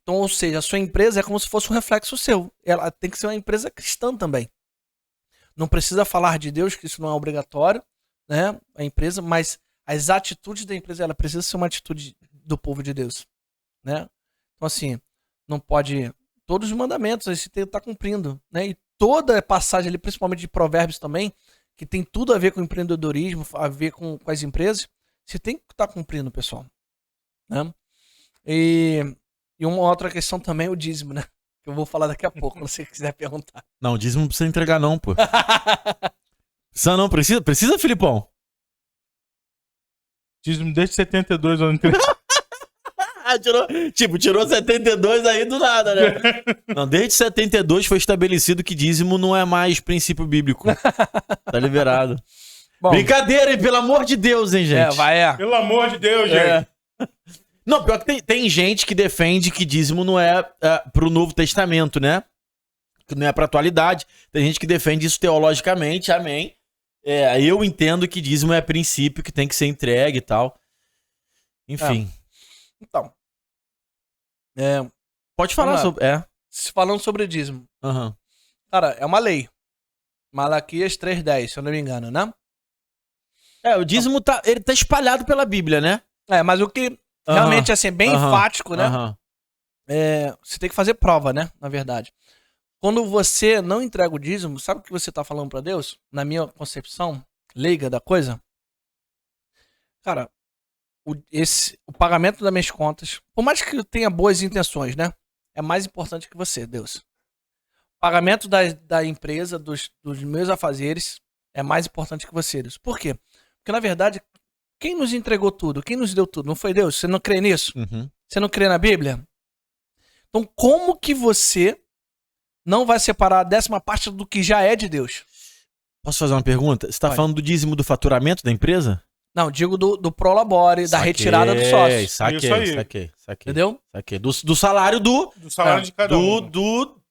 Speaker 3: Então, ou seja, a sua empresa é como se fosse um reflexo seu. Ela tem que ser uma empresa cristã também. Não precisa falar de Deus, que isso não é obrigatório, né? A empresa, mas as atitudes da empresa, ela precisa ser uma atitude do povo de Deus, né? Então, assim, não pode... Todos os mandamentos, aí você tem que estar cumprindo, né? E toda passagem ali, principalmente de Provérbios também, que tem tudo a ver com empreendedorismo, a ver com as empresas, você tem que estar cumprindo, pessoal, né? E uma outra questão também é o dízimo, né? Que eu vou falar daqui a pouco, se você quiser perguntar.
Speaker 2: Não, o dízimo não precisa entregar não, pô. Precisa não, precisa, Filipão?
Speaker 1: Dízimo desde 72 anos.
Speaker 2: Tirou 72 aí do nada, né? Não, desde 72 foi estabelecido que dízimo não é mais princípio bíblico. Tá liberado. Bom, brincadeira, hein? Pelo amor de Deus, hein, gente?
Speaker 1: Pelo amor de Deus, gente.
Speaker 2: Não, pior que tem gente que defende que dízimo não é pro Novo Testamento, né? Que não é pra atualidade. Tem gente que defende isso teologicamente, amém. Eu entendo que dízimo é princípio que tem que ser entregue e tal. Enfim.
Speaker 3: Então.
Speaker 2: Pode falar sobre...
Speaker 3: Falando sobre dízimo.
Speaker 2: Uhum.
Speaker 3: Cara, é uma lei. Malaquias 3:10, se eu não me engano, né?
Speaker 2: O dízimo ele tá espalhado pela Bíblia, né?
Speaker 3: Mas o que realmente assim, é bem enfático, né? Você tem que fazer prova, né? Na verdade. Quando você não entrega o dízimo, sabe o que você tá falando pra Deus? Na minha concepção leiga da coisa? Cara, o pagamento das minhas contas, por mais que eu tenha boas intenções, né? É mais importante que você, Deus. O pagamento da empresa, dos meus afazeres, é mais importante que você, Deus. Por quê? Porque, na verdade, quem nos entregou tudo? Quem nos deu tudo? Não foi Deus? Você não crê nisso?
Speaker 2: Uhum.
Speaker 3: Você não crê na Bíblia? Então, como que você não vai separar a 10ª parte do que já é de Deus?
Speaker 2: Posso fazer uma pergunta? Você tá falando do dízimo do faturamento da empresa?
Speaker 3: Não, digo do prolabore, da retirada do sócio.
Speaker 2: Saquei.
Speaker 3: Entendeu?
Speaker 2: Saquei. Do salário do
Speaker 1: salário de cada um.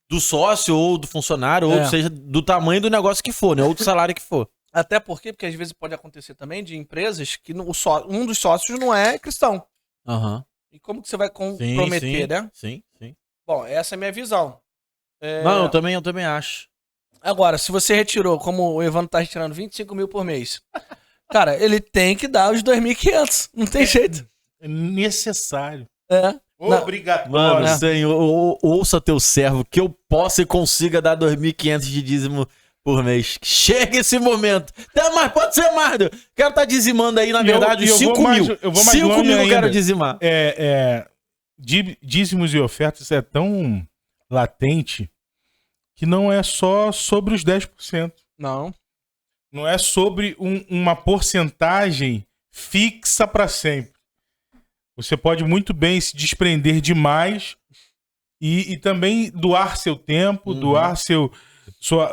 Speaker 2: Do sócio ou do funcionário, ou seja, do tamanho do negócio que for, né? Ou do salário que for.
Speaker 3: Até porque às vezes pode acontecer também de empresas que um dos sócios não é cristão.
Speaker 2: Uhum.
Speaker 3: E como que você vai comprometer, né?
Speaker 2: Sim.
Speaker 3: Bom, essa é a minha visão.
Speaker 2: Não, eu também acho.
Speaker 3: Agora, se você retirou, como o Evandro tá retirando 25 mil por mês, cara, ele tem que dar os 2.500. Não tem jeito.
Speaker 1: É necessário.
Speaker 2: Obrigatório. Mano, Senhor, ouça teu servo, que eu possa e consiga dar 2.500 de dízimo por mês. Chega esse momento. Até mais, pode ser mais. Eu quero estar dizimando aí, na verdade, os 5 mil.
Speaker 1: Eu vou mais
Speaker 2: 5 mil eu quero dizimar.
Speaker 1: Dízimos e ofertas é tão latente que não é só sobre os 10%.
Speaker 3: Não.
Speaker 1: Não é sobre uma porcentagem fixa para sempre. Você pode muito bem se desprender demais e também doar seu tempo, doar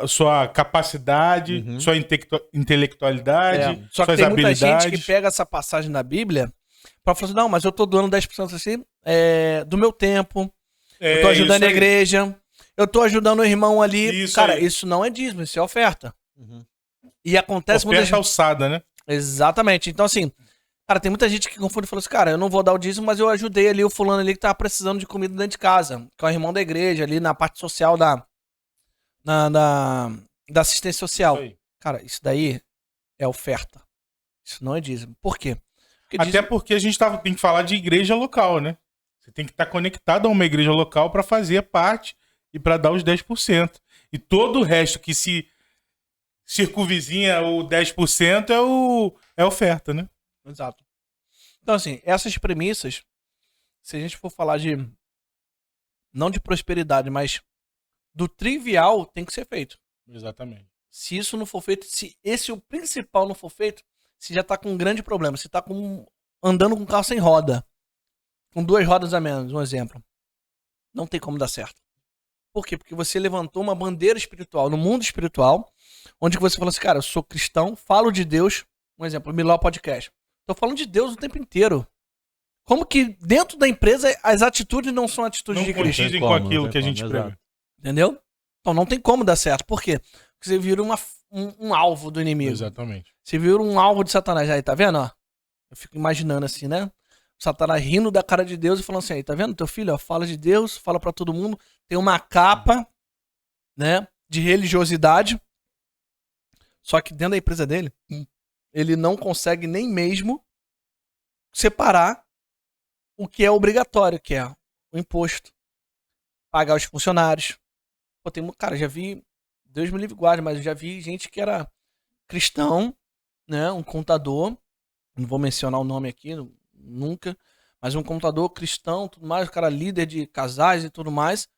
Speaker 1: sua capacidade, sua intelectualidade,
Speaker 3: Só que
Speaker 1: suas
Speaker 3: tem
Speaker 1: habilidades.
Speaker 3: muita gente que pega essa passagem da Bíblia pra falar assim, não, mas eu tô doando 10% assim, do meu tempo, eu tô ajudando a igreja, eu tô ajudando o irmão ali. Cara, isso não é dízimo, isso é oferta. E acontece muita gente...
Speaker 1: alçada, né?
Speaker 3: Exatamente. Então, assim, cara, tem muita gente que confunde e fala assim, cara, eu não vou dar o dízimo, mas eu ajudei ali o fulano ali que tava precisando de comida dentro de casa, que é o irmão da igreja ali na parte social da assistência social. Cara, isso daí é oferta. Isso não é dízimo. Por quê?
Speaker 1: Porque a gente tem que falar de igreja local, né? Você tem que estar conectado a uma igreja local para fazer parte e para dar os 10%. E todo o resto que se circunvizinha o 10% é oferta, né?
Speaker 3: Exato. Então, assim, essas premissas, se a gente for falar não de prosperidade, mas do trivial, tem que ser feito.
Speaker 1: Exatamente.
Speaker 3: Se isso não for feito, se o principal não for feito, você já tá com um grande problema. Você tá andando com um carro sem roda, com 2 rodas a menos, um exemplo. Não tem como dar certo. Por quê? Porque você levantou uma bandeira espiritual no mundo espiritual, onde você falou assim, cara, eu sou cristão, falo de Deus, um exemplo, o Miló Podcast. Tô falando de Deus o tempo inteiro. Como que dentro da empresa as atitudes não são atitudes de Cristo?
Speaker 1: Não condizem com aquilo que a gente prega.
Speaker 3: Entendeu? Então não tem como dar certo. Por quê? Porque você vira um alvo do inimigo.
Speaker 1: Exatamente.
Speaker 3: Você vira um alvo de Satanás. Aí, tá vendo? Ó? Eu fico imaginando assim, né? O Satanás rindo da cara de Deus e falando assim, aí, tá vendo? Teu filho, ó, fala de Deus, fala pra todo mundo, tem uma capa, né, de religiosidade, só que dentro da empresa dele, ele não consegue nem mesmo separar o que é obrigatório, que é o imposto, pagar os funcionários. Pô, cara, já vi, Deus me livre guarde, mas eu já vi gente que era cristão, né, um contador, não vou mencionar o nome aqui, nunca, mas um contador cristão, tudo mais, o cara líder de casais e tudo mais,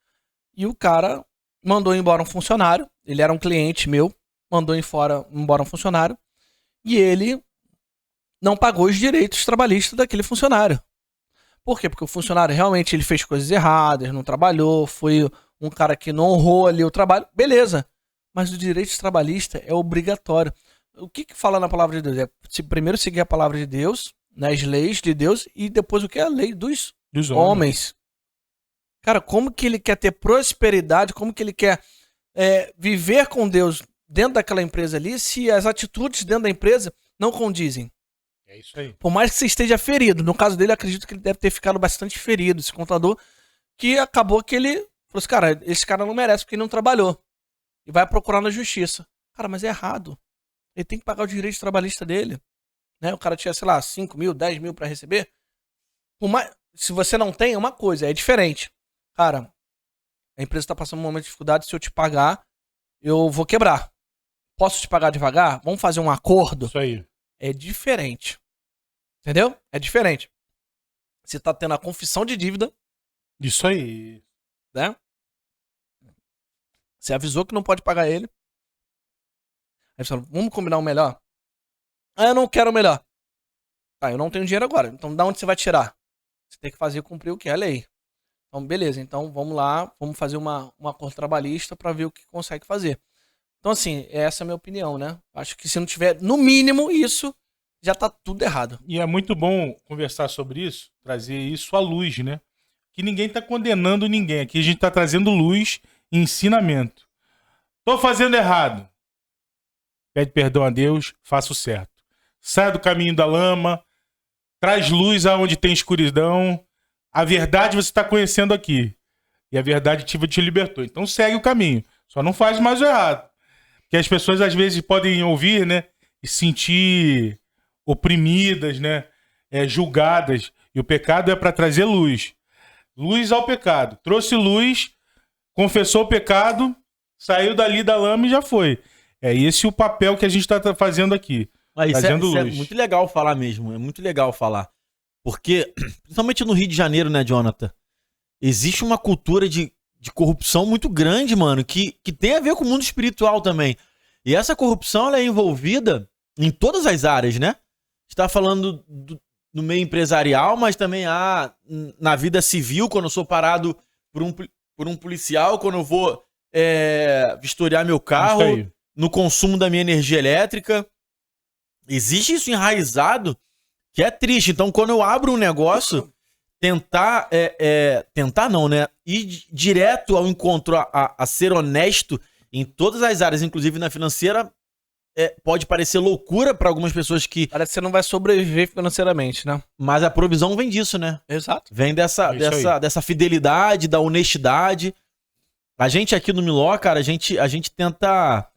Speaker 3: e o cara mandou embora um funcionário, ele era um cliente meu, mandou embora um funcionário, e ele não pagou os direitos trabalhistas daquele funcionário. Por quê? Porque o funcionário realmente ele fez coisas erradas, não trabalhou, foi um cara que não honrou ali o trabalho. Beleza. Mas o direito trabalhista é obrigatório. O que fala na palavra de Deus? É primeiro seguir a palavra de Deus, né, as leis de Deus, e depois o que é a lei dos homens. Cara, como que ele quer ter prosperidade, como que ele quer viver com Deus dentro daquela empresa ali, se as atitudes dentro da empresa não condizem?
Speaker 1: É isso aí.
Speaker 3: Por mais que você esteja ferido. No caso dele, eu acredito que ele deve ter ficado bastante ferido, esse contador, que acabou que ele falou assim, cara, esse cara não merece porque ele não trabalhou. E vai procurar na justiça. Cara, mas é errado. Ele tem que pagar o direito trabalhista dele. Né? O cara tinha, sei lá, 5 mil, 10 mil pra receber. Se você não tem, é uma coisa, é diferente. Cara, a empresa tá passando um momento de dificuldade, se eu te pagar, eu vou quebrar. Posso te pagar devagar? Vamos fazer um acordo?
Speaker 1: Isso aí.
Speaker 3: É diferente. Entendeu? É diferente. Você tá tendo a confissão de dívida.
Speaker 1: Isso aí.
Speaker 3: Né? Você avisou que não pode pagar ele. Aí você fala, vamos combinar o melhor? Ah, eu não quero o melhor. Tá, eu não tenho dinheiro agora. Então, da onde você vai tirar? Você tem que fazer cumprir o que é a lei. Então, beleza. Então, vamos lá. Vamos fazer um acordo trabalhista pra ver o que consegue fazer. Então, assim, essa é a minha opinião, né? Acho que se não tiver, no mínimo, isso, já tá tudo errado.
Speaker 1: E é muito bom conversar sobre isso, trazer isso à luz, né? Que ninguém tá condenando ninguém. Aqui a gente tá trazendo luz e ensinamento. Tô fazendo errado. Pede perdão a Deus, faça o certo. Sai do caminho da lama, traz luz aonde tem escuridão. A verdade você está conhecendo aqui. E a verdade te libertou. Então segue o caminho. Só não faz mais o errado. Porque as pessoas às vezes podem ouvir, né? E sentir oprimidas, né? Julgadas. E o pecado é para trazer luz. Luz ao pecado. Trouxe luz, confessou o pecado, saiu dali da lama e já foi. É esse o papel que a gente está fazendo aqui.
Speaker 2: Isso é muito legal falar mesmo. É muito legal falar. Porque, principalmente no Rio de Janeiro, né, Jonathan? Existe uma cultura de corrupção muito grande, mano, que tem a ver com o mundo espiritual também. E essa corrupção, ela é envolvida em todas as áreas, né? A gente tá falando no meio empresarial, mas também na vida civil, quando eu sou parado por um policial, quando eu vou vistoriar meu carro, no consumo da minha energia elétrica. Existe isso enraizado que é triste. Então, quando eu abro um negócio, tentar não, né? Ir direto ao encontro a ser honesto em todas as áreas, inclusive na financeira, pode parecer loucura para algumas pessoas que...
Speaker 3: Parece que você não vai sobreviver financeiramente, né?
Speaker 2: Mas a provisão vem disso, né?
Speaker 3: Exato.
Speaker 2: Vem dessa fidelidade, da honestidade. A gente aqui no Miló, cara, a gente tenta...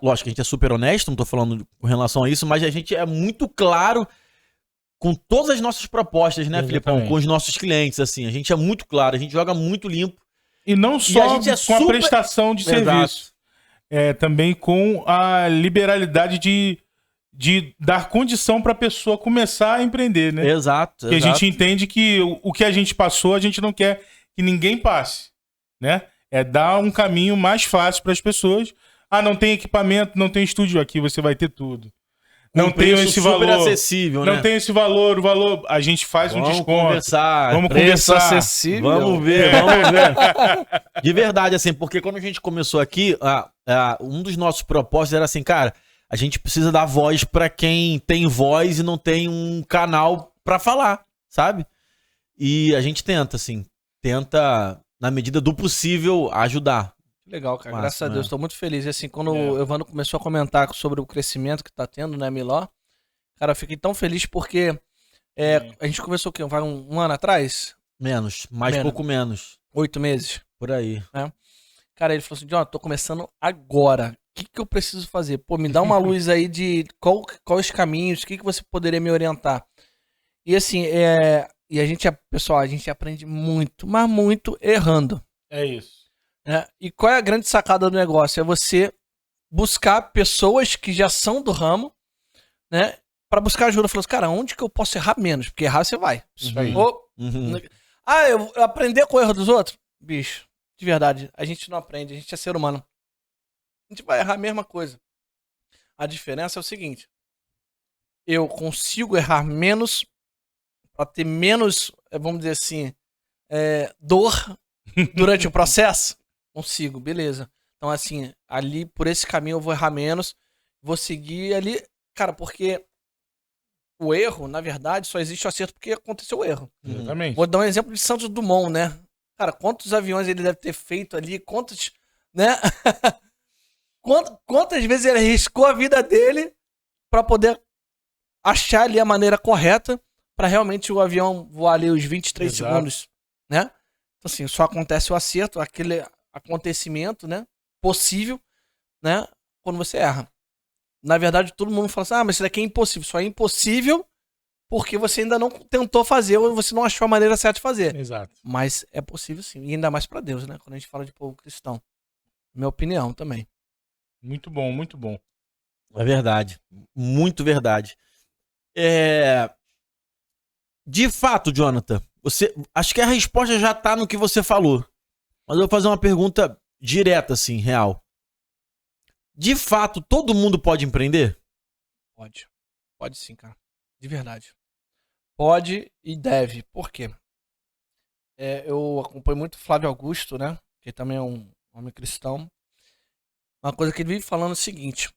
Speaker 2: lógico que a gente é super honesto, não tô falando com relação a isso, mas a gente é muito claro com todas as nossas propostas, né, Filipão? Com os nossos clientes, assim. A gente é muito claro, a gente joga muito limpo.
Speaker 1: E não só com a prestação de serviço. Também com a liberalidade de dar condição para a pessoa começar a empreender, né?
Speaker 2: Exato.
Speaker 1: Porque a gente entende que o que a gente passou, a gente não quer que ninguém passe, né? É dar um caminho mais fácil para as pessoas. Ah, não tem equipamento, não tem estúdio aqui, você vai ter tudo. Não tem esse valor.
Speaker 2: Super acessível,
Speaker 1: né? Não tem esse valor, o valor. A gente faz um desconto.
Speaker 2: Vamos conversar.
Speaker 3: Acessível.
Speaker 2: Vamos ver. De verdade, assim, porque quando a gente começou aqui, um dos nossos propósitos era assim, cara, a gente precisa dar voz pra quem tem voz e não tem um canal pra falar, sabe? E a gente tenta, assim, na medida do possível, ajudar.
Speaker 3: Legal, cara. Graças a Deus, tô muito feliz. E assim, quando o Evandro começou a comentar sobre o crescimento que tá tendo, né, Miló, cara, eu fiquei tão feliz porque a gente conversou o quê? Vai um ano atrás?
Speaker 2: Menos, pouco menos.
Speaker 3: 8 meses.
Speaker 2: Por aí.
Speaker 3: Né? Cara, ele falou assim, John, tô começando agora. O que eu preciso fazer? Pô, me dá uma luz aí de quais caminhos, o que você poderia me orientar? E assim, e a gente, pessoal, a gente aprende muito, mas muito errando.
Speaker 1: É isso.
Speaker 3: E qual é a grande sacada do negócio? É você buscar pessoas que já são do ramo, né? Pra buscar ajuda. Falou assim, cara, onde que eu posso errar menos? Porque errar você vai.
Speaker 1: Isso aí.
Speaker 3: Eu aprender com o erro dos outros? Bicho, de verdade, a gente não aprende, a gente é ser humano. A gente vai errar a mesma coisa. A diferença é o seguinte. eu consigo errar menos para ter menos, vamos dizer assim, dor durante o processo? Consigo, beleza. Então, assim, ali, por esse caminho eu vou errar menos, vou seguir ali, cara, porque o erro, na verdade, só existe o acerto porque aconteceu o erro.
Speaker 1: Exatamente.
Speaker 3: Vou dar um exemplo de Santos Dumont, né? Cara, quantos aviões ele deve ter feito ali, quantos, né? Quantas vezes ele arriscou a vida dele para poder achar ali a maneira correta para realmente o avião voar ali os 23 segundos, né? Então, assim, só acontece o acerto, aquele acontecimento, né? Possível, né? Quando você erra. Na verdade, todo mundo fala assim, mas isso daqui é impossível. Só é impossível porque você ainda não tentou fazer ou você não achou a maneira certa de fazer.
Speaker 1: Exato.
Speaker 3: Mas é possível sim. E ainda mais para Deus, né? Quando a gente fala de povo cristão. Minha opinião também.
Speaker 1: Muito bom, muito bom.
Speaker 2: É verdade. Muito verdade. De fato, Jonathan, acho que a resposta já tá no que você falou. Mas eu vou fazer uma pergunta direta, assim, real. De fato, todo mundo pode empreender?
Speaker 3: Pode. Pode sim, cara. De verdade. Pode e deve. Por quê? Eu acompanho muito o Flávio Augusto, né? Que também é um homem cristão. Uma coisa que ele vive falando é o seguinte.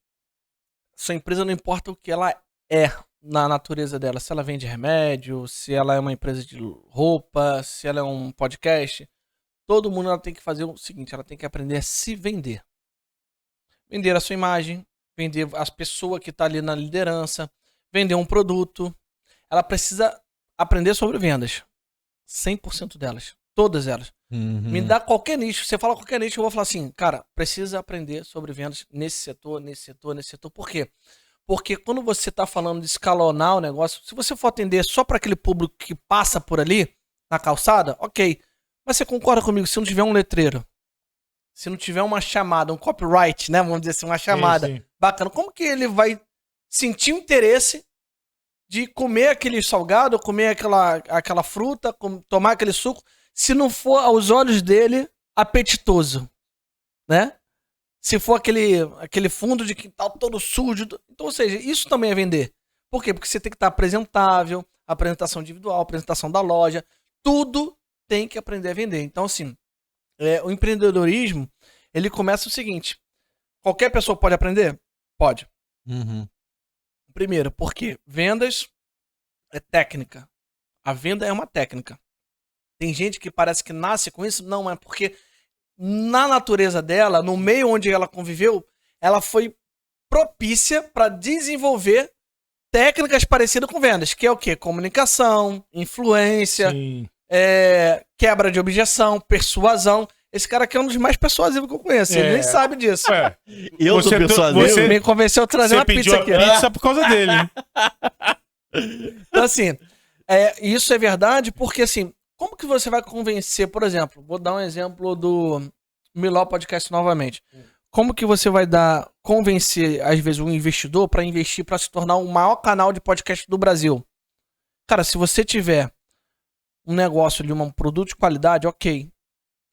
Speaker 3: Sua empresa não importa o que ela é na natureza dela. Se ela vende remédio, se ela é uma empresa de roupa, se ela é um podcast. Todo mundo ela tem que fazer o seguinte. Ela tem que aprender a se vender. Vender a sua imagem. Vender as pessoas que estão ali na liderança. Vender um produto. Ela precisa aprender sobre vendas. 100% delas. Todas elas. Me dá qualquer nicho. Você fala qualquer nicho, eu vou falar assim, cara, precisa aprender sobre vendas nesse setor, nesse setor, nesse setor. Por quê? Porque quando você está falando de escalonar o negócio, se você for atender só para aquele público que passa por ali, na calçada, ok. Mas você concorda comigo, se não tiver um letreiro, se não tiver uma chamada, um copyright, né? Vamos dizer assim, uma chamada bacana, como que ele vai sentir o interesse de comer aquele salgado, comer aquela fruta, tomar aquele suco, se não for aos olhos dele apetitoso, né? Se for aquele fundo de quintal todo sujo. Então, ou seja, isso também é vender. Por quê? Porque você tem que estar apresentável, apresentação individual, apresentação da loja, tudo tem que aprender a vender. Então, assim, o empreendedorismo, ele começa o seguinte, qualquer pessoa pode aprender? Pode. Primeiro, porque vendas é técnica. A venda é uma técnica. Tem gente que parece que nasce com isso. Não, é porque na natureza dela, no meio onde ela conviveu, ela foi propícia para desenvolver técnicas parecidas com vendas. Que é o quê? Comunicação, influência, quebra de objeção, persuasão. Esse cara aqui é um dos mais persuasivos que eu conheço. Ele nem sabe disso.
Speaker 2: Eu sou persuasivo.
Speaker 3: Você me convenceu a trazer uma pizza aqui.
Speaker 1: Você pediu a pizza por causa dele.
Speaker 3: Então, assim, isso é verdade porque, assim, como que você vai convencer, por exemplo, vou dar um exemplo do Miló Podcast novamente. Como que você vai convencer, às vezes, um investidor para investir para se tornar o maior canal de podcast do Brasil? Cara, se você tiver um negócio de um produto de qualidade, ok.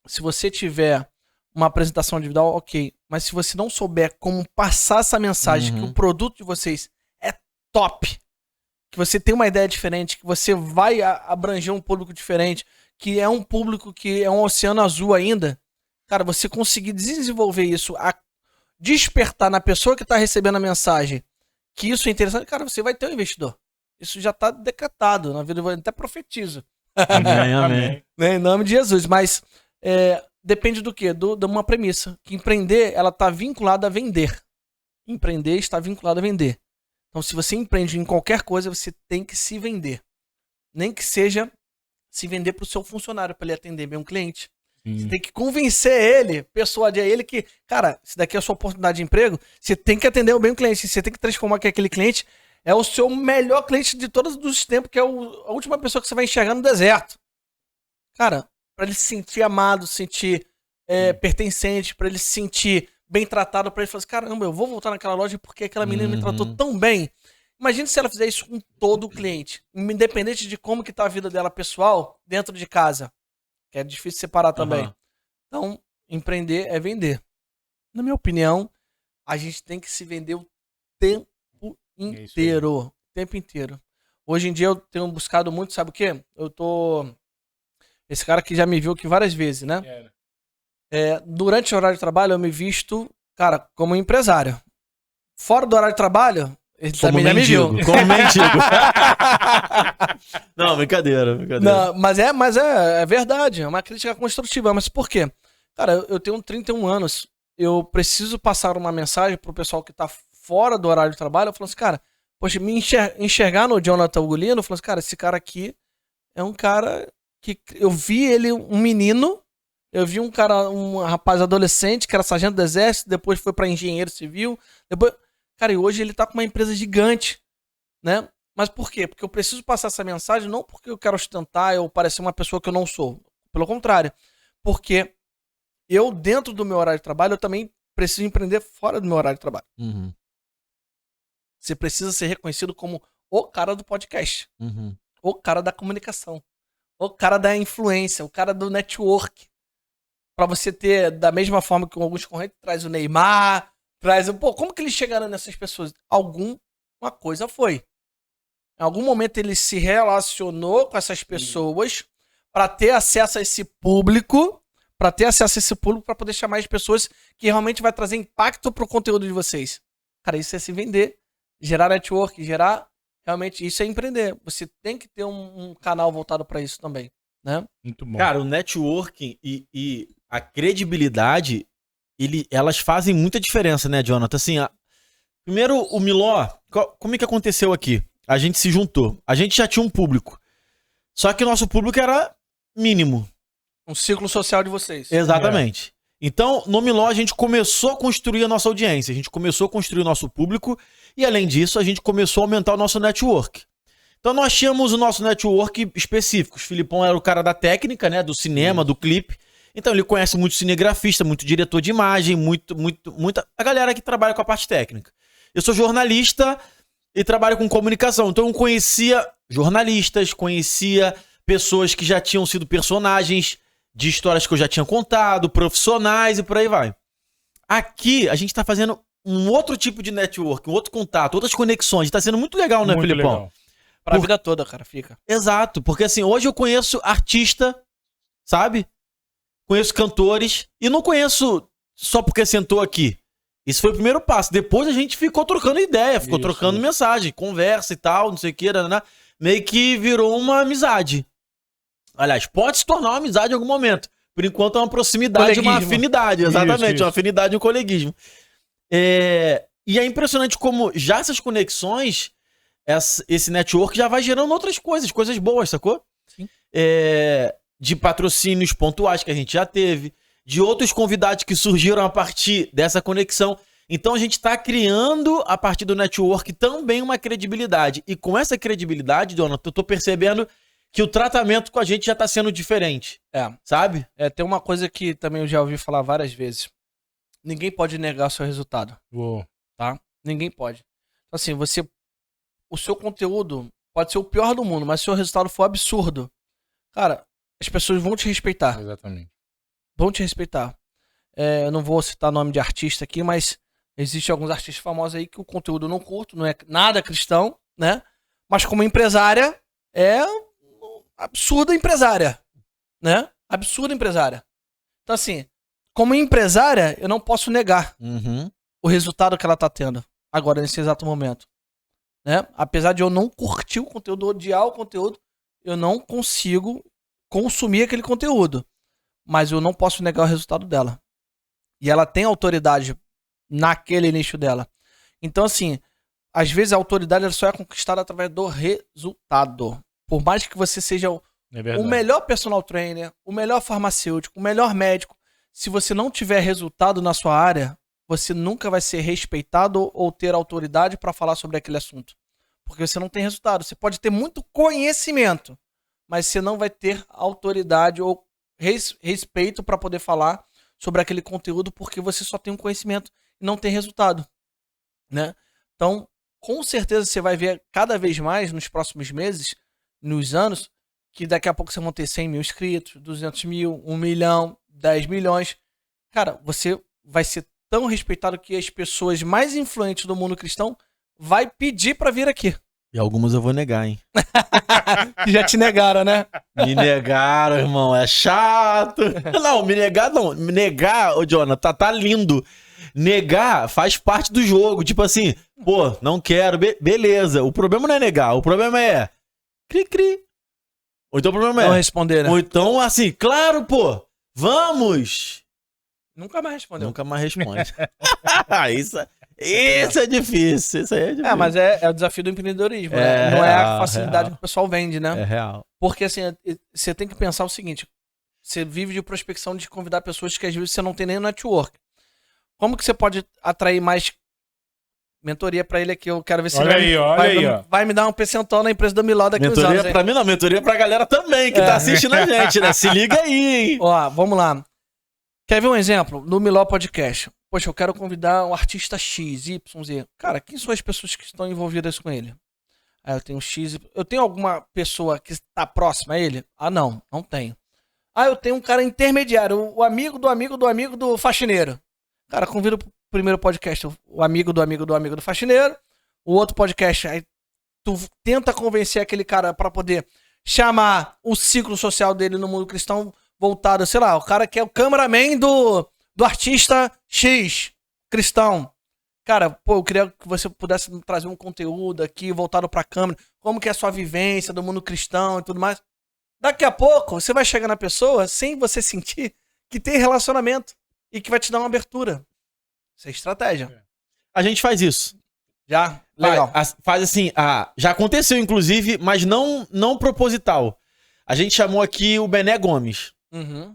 Speaker 3: Se você tiver uma apresentação individual, ok. Mas se você não souber como passar essa mensagem que o produto de vocês é top, que você tem uma ideia diferente, que você vai abranger um público diferente, que é um público que é um oceano azul ainda, cara, você conseguir desenvolver isso, despertar na pessoa que está recebendo a mensagem que isso é interessante, cara, você vai ter um investidor. Isso já está decretado na vida, eu até profetizo.
Speaker 2: Amém.
Speaker 3: Em nome de Jesus. Mas depende do quê? De uma premissa. Que empreender, ela está vinculada a vender. Empreender está vinculado a vender. Então, se você empreende em qualquer coisa, você tem que se vender. Nem que seja se vender para o seu funcionário, para ele atender bem um cliente. Você tem que convencer ele, persuadir ele que, cara, se daqui é a sua oportunidade de emprego, você tem que atender bem o cliente. Você tem que transformar que aquele cliente é o seu melhor cliente de todos os tempos, que é a última pessoa que você vai enxergar no deserto. Cara, para ele se sentir amado, se sentir pertencente, para ele se sentir bem tratado, para ele falar assim, caramba, eu vou voltar naquela loja porque aquela menina me tratou tão bem. Imagina se ela fizer isso com todo o cliente, independente de como que tá a vida dela pessoal dentro de casa, que é difícil separar também. Então, empreender é vender. Na minha opinião, a gente tem que se vender o tempo inteiro. tempo inteiro. Hoje em dia eu tenho buscado muito, sabe o quê? Esse cara aqui já me viu aqui várias vezes, né? Durante o horário de trabalho eu me visto, cara, como empresário. Fora do horário de trabalho, ele
Speaker 2: como
Speaker 3: também
Speaker 2: mendigo,
Speaker 3: já me viu.
Speaker 2: como mendigo. Não, brincadeira.
Speaker 3: Não, mas é verdade, é uma crítica construtiva. Mas por quê? Cara, eu tenho 31 anos, eu preciso passar uma mensagem pro pessoal que tá fora do horário de trabalho. Eu falo assim, cara, poxa, me enxergar no Jonathan Ugolino, eu falo assim, cara, esse cara aqui é um cara que eu vi ele, um menino, eu vi um rapaz adolescente que era sargento do exército, depois foi pra engenheiro civil, depois, cara, e hoje ele tá com uma empresa gigante, né? Mas por quê? Porque eu preciso passar essa mensagem não porque eu quero ostentar ou parecer uma pessoa que eu não sou, pelo contrário, porque eu, dentro do meu horário de trabalho, eu também preciso empreender fora do meu horário de trabalho.
Speaker 2: Uhum.
Speaker 3: Você precisa ser reconhecido como o cara do podcast, o cara da comunicação, o cara da influência, o cara do network. Pra você ter, da mesma forma que alguns correntes, traz o Neymar, como que eles chegaram nessas pessoas? Alguma coisa foi. Em algum momento ele se relacionou com essas pessoas para ter acesso a esse público, para poder chamar as pessoas que realmente vai trazer impacto pro conteúdo de vocês. Cara, isso é se vender, gerar network, realmente, isso é empreender. Você tem que ter um canal voltado para isso também, né?
Speaker 2: Muito bom. Cara, o networking e a credibilidade, elas fazem muita diferença, né, Jonathan? Assim, primeiro, o Miló, como é que aconteceu aqui? A gente se juntou. A gente já tinha um público. Só que o nosso público era mínimo.
Speaker 3: Um ciclo social de vocês.
Speaker 2: Exatamente. Então, no Miló, a gente começou a construir a nossa audiência. A gente começou a construir o nosso público. E, além disso, a gente começou a aumentar o nosso network. Então, nós tínhamos o nosso network específico. O Filipão era o cara da técnica, né? Do cinema, do clipe. Então, ele conhece muito cinegrafista, muito diretor de imagem, muita a galera que trabalha com a parte técnica. Eu sou jornalista e trabalho com comunicação. Então, eu conhecia jornalistas, conhecia pessoas que já tinham sido personagens de histórias que eu já tinha contado, profissionais e por aí vai. Aqui, a gente tá fazendo um outro tipo de network, um outro contato, outras conexões. Tá sendo muito legal, né, Filipão?
Speaker 3: Legal. Pra vida toda, cara, fica.
Speaker 2: Exato, porque assim, hoje eu conheço artista, sabe? Conheço cantores e não conheço só porque sentou aqui. Isso foi o primeiro passo. Depois a gente ficou trocando ideia, ficou trocando mensagem, conversa e tal, não sei o que, né? Meio que virou uma amizade. Aliás, pode se tornar uma amizade em algum momento. Por enquanto é uma proximidade, uma afinidade. Exatamente, uma afinidade e um coleguismo. E é impressionante como já essas conexões, esse network já vai gerando outras coisas boas, sacou?
Speaker 3: Sim.
Speaker 2: De patrocínios pontuais que a gente já teve, de outros convidados que surgiram a partir dessa conexão. Então a gente está criando, a partir do network, também uma credibilidade. E com essa credibilidade, Jonathan, eu tô percebendo que o tratamento com a gente já tá sendo diferente. Sabe?
Speaker 3: Tem uma coisa que também eu já ouvi falar várias vezes. Ninguém pode negar o seu resultado. Tá? Ninguém pode. Então, assim, o seu conteúdo pode ser o pior do mundo, mas se o seu resultado for absurdo, cara, as pessoas vão te respeitar.
Speaker 1: Exatamente.
Speaker 3: Vão te respeitar. Eu não vou citar nome de artista aqui, mas existem alguns artistas famosos aí que o conteúdo eu não curto, não é nada cristão, né? Mas como empresária, é absurda empresária, né? Absurda empresária. Então, assim, como empresária, eu não posso negar o resultado que ela tá tendo agora, nesse exato momento. Né? Apesar de eu não curtir o conteúdo, odiar o conteúdo, eu não consigo consumir aquele conteúdo. Mas eu não posso negar o resultado dela. E ela tem autoridade naquele nicho dela. Então, assim, às vezes a autoridade ela só é conquistada através do resultado. Por mais que você seja o melhor personal trainer, o melhor farmacêutico, o melhor médico, se você não tiver resultado na sua área, você nunca vai ser respeitado ou ter autoridade para falar sobre aquele assunto. Porque você não tem resultado. Você pode ter muito conhecimento, mas você não vai ter autoridade ou respeito para poder falar sobre aquele conteúdo porque você só tem um conhecimento e não tem resultado. Né? Então, com certeza você vai ver cada vez mais nos próximos meses, nos anos, que daqui a pouco você vão ter 100 mil inscritos, 200 mil, 1 milhão, 10 milhões. Cara, você vai ser tão respeitado que as pessoas mais influentes do mundo cristão vai pedir para vir aqui.
Speaker 2: E algumas eu vou negar, hein?
Speaker 3: Já te negaram, né?
Speaker 2: Me negaram, irmão. É chato. Não, me negar não. Me negar, ô Jonathan, tá lindo. Negar faz parte do jogo. Tipo assim, pô, não quero. Beleza. O problema não é negar. O problema é... Cri-cri. Ou então o problema é...
Speaker 3: Não responder, né?
Speaker 2: Ou então, assim, claro, pô. Vamos.
Speaker 3: Nunca mais respondeu.
Speaker 2: Nunca mais responde. Isso é difícil. Isso aí é difícil.
Speaker 3: Mas é o desafio do empreendedorismo, né? Não é a facilidade que o pessoal vende, né?
Speaker 2: É real.
Speaker 3: Porque, assim, você tem que pensar o seguinte. Você vive de prospecção de convidar pessoas que às vezes você não tem nem network. Como que você pode atrair mais mentoria pra ele aqui? Eu quero ver se vai me dar um percentual na empresa do Miló daqui uns anos.
Speaker 2: Mentoria pra mim não, mentoria pra galera também que tá assistindo a gente, né? Se liga aí, hein?
Speaker 3: Ó, vamos lá. Quer ver um exemplo? No Miló Podcast. Poxa, eu quero convidar um artista X, Y, Z. Cara, quem são as pessoas que estão envolvidas com ele? Eu tenho X. Eu tenho alguma pessoa que está próxima a ele? Não tenho. Eu tenho um cara intermediário, o amigo do amigo do amigo do faxineiro. Cara, convido pro primeiro podcast o amigo do amigo do amigo do faxineiro. O outro podcast, aí tu tenta convencer aquele cara para poder chamar o ciclo social dele no mundo cristão voltado, sei lá, o cara que é o cameraman do artista X cristão. Cara, pô, eu queria que você pudesse trazer um conteúdo aqui voltado pra câmera, como que é a sua vivência do mundo cristão e tudo mais. Daqui a pouco, você vai chegar na pessoa sem você sentir que tem relacionamento e que vai te dar uma abertura. Isso é estratégia.
Speaker 2: A gente faz isso.
Speaker 3: Já? Legal.
Speaker 2: Faz assim, já aconteceu inclusive, mas não proposital. A gente chamou aqui o Bené Gomes.
Speaker 3: Uhum.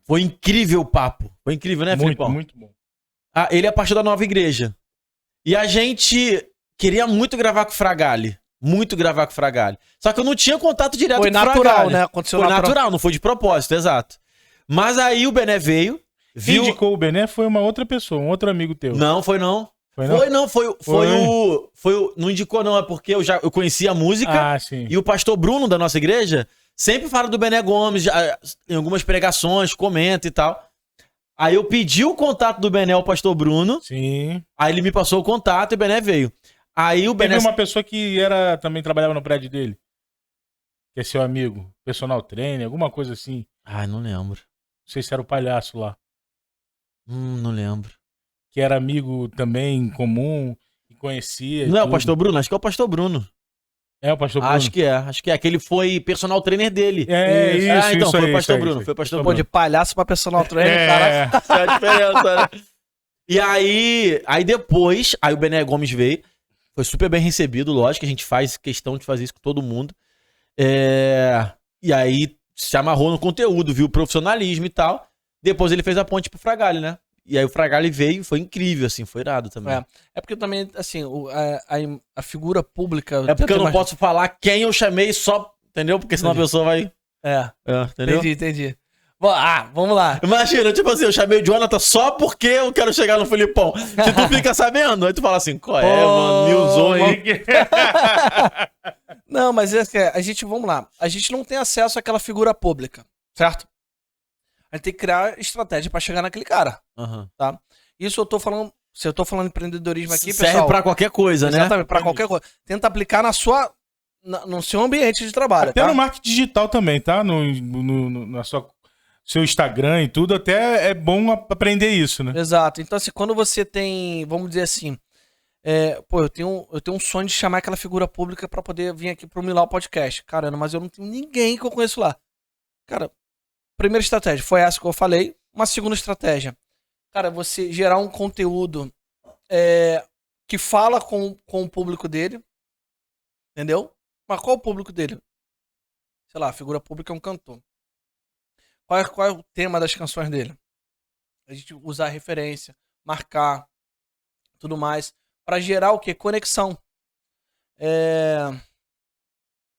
Speaker 2: Foi incrível o papo. Foi incrível, né, Felipão?
Speaker 1: Muito bom.
Speaker 2: Ele é pastor da Nova Igreja. E a gente queria muito gravar com o Fragale. Muito gravar com o Fragale. Só que eu não tinha contato direto com o Fragale. Foi natural,
Speaker 3: né? Aconteceu
Speaker 2: foi natural, não foi de propósito, exato. Mas aí o Bené veio.
Speaker 1: Quem indicou o Bené foi uma outra pessoa, um outro amigo teu.
Speaker 2: Não, foi não. Não indicou não, é porque eu conhecia a música.
Speaker 1: Sim.
Speaker 2: E o pastor Bruno da nossa igreja sempre fala do Bené Gomes, em algumas pregações, comenta e tal. Aí eu pedi o contato do Bené ao pastor Bruno.
Speaker 1: Sim.
Speaker 2: Aí ele me passou o contato e o Bené veio. Aí o Bené...
Speaker 1: Teve uma pessoa que também trabalhava no prédio dele. Que é seu amigo. Personal trainer, alguma coisa assim.
Speaker 2: Não lembro.
Speaker 1: Não sei se era o palhaço lá.
Speaker 2: Não lembro.
Speaker 1: Que era amigo também em comum, e conhecia.
Speaker 2: Não é o pastor Bruno? Acho que é o pastor Bruno.
Speaker 1: É o pastor Bruno?
Speaker 2: Acho que é. Que ele foi personal trainer dele.
Speaker 1: Então
Speaker 2: foi o pastor Bruno. Foi o pastor Bruno.
Speaker 3: De palhaço pra personal trainer, cara.
Speaker 2: É a diferença, né? E aí depois, o Bené Gomes veio. Foi super bem recebido, lógico, a gente faz questão de fazer isso com todo mundo. E aí se amarrou no conteúdo, viu o profissionalismo e tal. Depois ele fez a ponte pro Fragale, né? E aí o Fragale veio, foi incrível, assim, foi irado também.
Speaker 3: É porque também, assim, a figura pública...
Speaker 2: É porque eu não posso falar quem eu chamei só, entendeu? Porque senão a pessoa vai... entendeu?
Speaker 3: Entendi. Vamos lá.
Speaker 2: Imagina, tipo assim, eu chamei o Jonathan só porque eu quero chegar no Felipão. Se tu fica sabendo, aí tu fala assim, qual mano, me usou aí.
Speaker 3: Não, mas vamos lá, a gente não tem acesso àquela figura pública, certo? A gente tem que criar estratégia pra chegar naquele cara, tá? Isso eu tô falando, se eu tô falando de empreendedorismo aqui,
Speaker 2: serve pessoal... pra qualquer coisa, né?
Speaker 3: Exatamente, pra qualquer coisa. Tenta aplicar no seu ambiente de trabalho,
Speaker 1: até no marketing digital também, tá? Na seu Instagram e tudo, até é bom aprender isso, né?
Speaker 3: Exato. Então, assim, quando você tem, vamos dizer assim, eu tenho um sonho de chamar aquela figura pública pra poder vir aqui pro Milão Podcast. Caramba, mas eu não tenho ninguém que eu conheço lá. Cara, primeira estratégia foi essa que eu falei. Uma segunda estratégia, cara, você gerar um conteúdo que fala com o público dele, entendeu? Mas qual é o público dele? Sei lá, a figura pública é um cantor. Qual é o tema das canções dele? A gente usar referência, marcar, tudo mais, para gerar o quê? Conexão.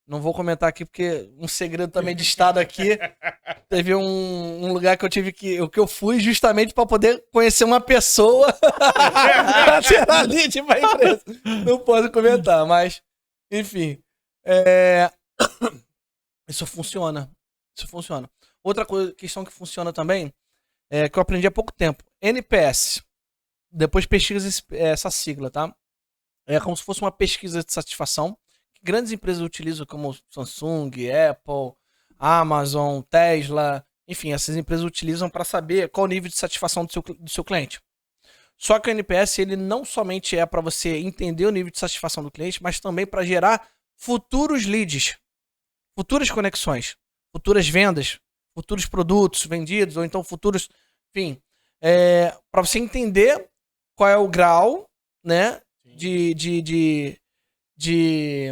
Speaker 3: Não vou comentar aqui porque um segredo também de estado aqui. Teve um lugar que eu tive que eu fui justamente para poder conhecer uma pessoa para ser a lead para a empresa. Não posso comentar, mas enfim, isso funciona. Outra questão que funciona também que eu aprendi há pouco tempo. NPS. Depois pesquisa essa sigla, tá? É como se fosse uma pesquisa de satisfação que grandes empresas utilizam, como Samsung, Apple, Amazon, Tesla, enfim, essas empresas utilizam para saber qual o nível de satisfação do seu cliente. Só que o NPS, ele não somente é para você entender o nível de satisfação do cliente, mas também para gerar futuros leads, futuras conexões, futuras vendas, futuros produtos vendidos, ou então futuros, enfim, para você entender qual é o grau, né, de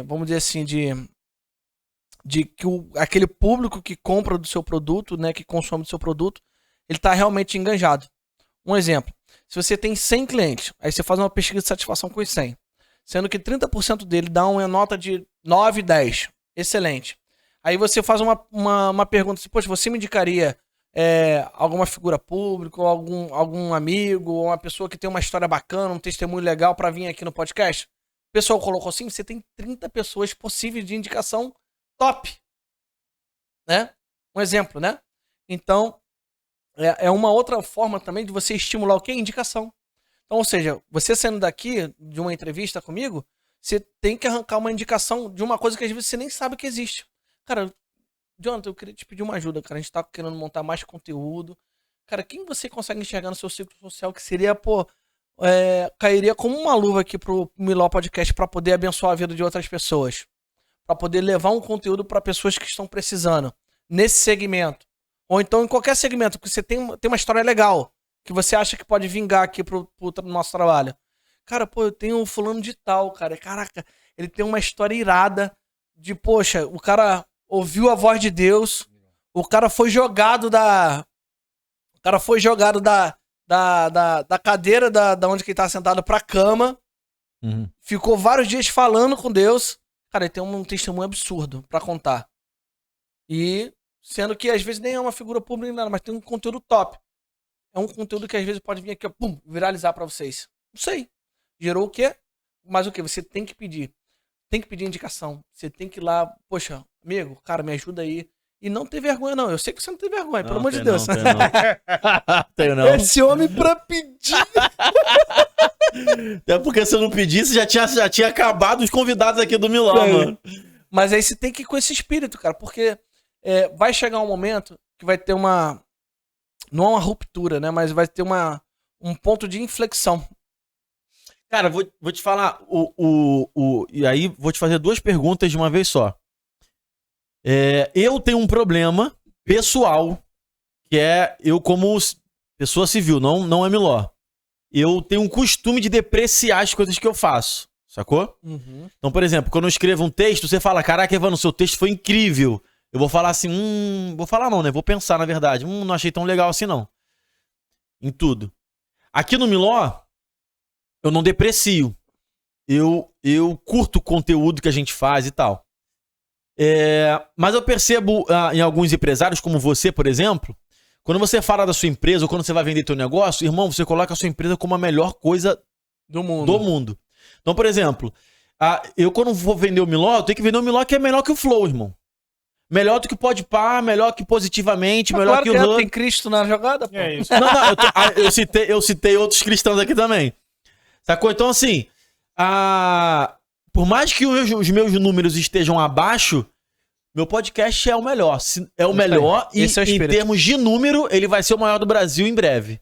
Speaker 3: vamos dizer assim, de que aquele público que compra do seu produto, né, que consome do seu produto, ele está realmente engajado. Um exemplo, se você tem 100 clientes, aí você faz uma pesquisa de satisfação com os 100, sendo que 30% dele dá uma nota de 9, 10, excelente. Aí você faz uma pergunta assim, poxa, você me indicaria alguma figura pública, ou algum amigo, ou uma pessoa que tem uma história bacana, um testemunho legal para vir aqui no podcast? O pessoal colocou assim, você tem 30 pessoas possíveis de indicação top, né? Um exemplo, né? Então, é uma outra forma também de você estimular o quê? Indicação. Então, ou seja, você saindo daqui de uma entrevista comigo, você tem que arrancar uma indicação de uma coisa que às vezes você nem sabe que existe. Cara, Jonathan, eu queria te pedir uma ajuda, cara. A gente tá querendo montar mais conteúdo. Cara, quem você consegue enxergar no seu ciclo social que seria, cairia como uma luva aqui pro Miló Podcast para poder abençoar a vida de outras pessoas? Para poder levar um conteúdo para pessoas que estão precisando nesse segmento. Ou então em qualquer segmento, porque você tem uma história legal que você acha que pode vingar aqui pro nosso trabalho. Cara, eu tenho um fulano de tal, cara. Caraca, ele tem uma história irada de, poxa, o cara ouviu a voz de Deus, o cara foi jogado da cadeira da onde que ele tá sentado pra cama, ficou vários dias falando com Deus. Cara, ele tem um testemunho absurdo pra contar. E sendo que às vezes nem é uma figura pública nem nada, mas tem um conteúdo top. É um conteúdo que às vezes pode vir aqui, viralizar pra vocês. Não sei. Gerou o quê? Mas o quê? Você tem que pedir. Tem que pedir indicação. Você tem que ir lá, poxa, amigo, cara, me ajuda aí. E não ter vergonha, não. Eu sei que você não tem vergonha, pelo amor de Deus.
Speaker 2: Tenho não.
Speaker 3: Esse homem pra pedir.
Speaker 2: Até porque se eu não pedisse, já tinha acabado os convidados aqui do Miló, mano.
Speaker 3: Mas aí você tem que ir com esse espírito, cara, porque vai chegar um momento que vai ter uma... Não é uma ruptura, né? Mas vai ter um ponto de inflexão.
Speaker 2: Cara, vou te falar, e aí vou te fazer 2 perguntas de uma vez só. Eu tenho um problema pessoal, que eu como pessoa civil, não é Miló. Eu tenho um costume de depreciar as coisas que eu faço, sacou?
Speaker 3: Uhum.
Speaker 2: Então, por exemplo, quando eu escrevo um texto, você fala, caraca, Evandro, seu texto foi incrível. Eu vou falar assim, vou falar não, né? Vou pensar, na verdade. Não achei tão legal assim, não. Em tudo. Aqui no Miló, eu não deprecio. Eu curto o conteúdo que a gente faz e tal. Mas eu percebo em alguns empresários, como você, por exemplo, quando você fala da sua empresa ou quando você vai vender teu negócio, irmão, você coloca a sua empresa como a melhor coisa do mundo. Então, por exemplo, eu quando vou vender o Miló, eu tenho que vender o Miló que é melhor que o Flow, irmão. Melhor do que Pode Pá, melhor que Positivamente,
Speaker 3: mas
Speaker 2: melhor
Speaker 3: claro
Speaker 2: que o Hub.
Speaker 3: Tem Cristo na jogada, pô.
Speaker 1: É isso.
Speaker 2: Não, eu citei outros cristãos aqui também. Sacou? Então, assim, por mais que os meus números estejam abaixo, meu podcast é o melhor. É o melhor e, em termos de número, ele vai ser o maior do Brasil em breve.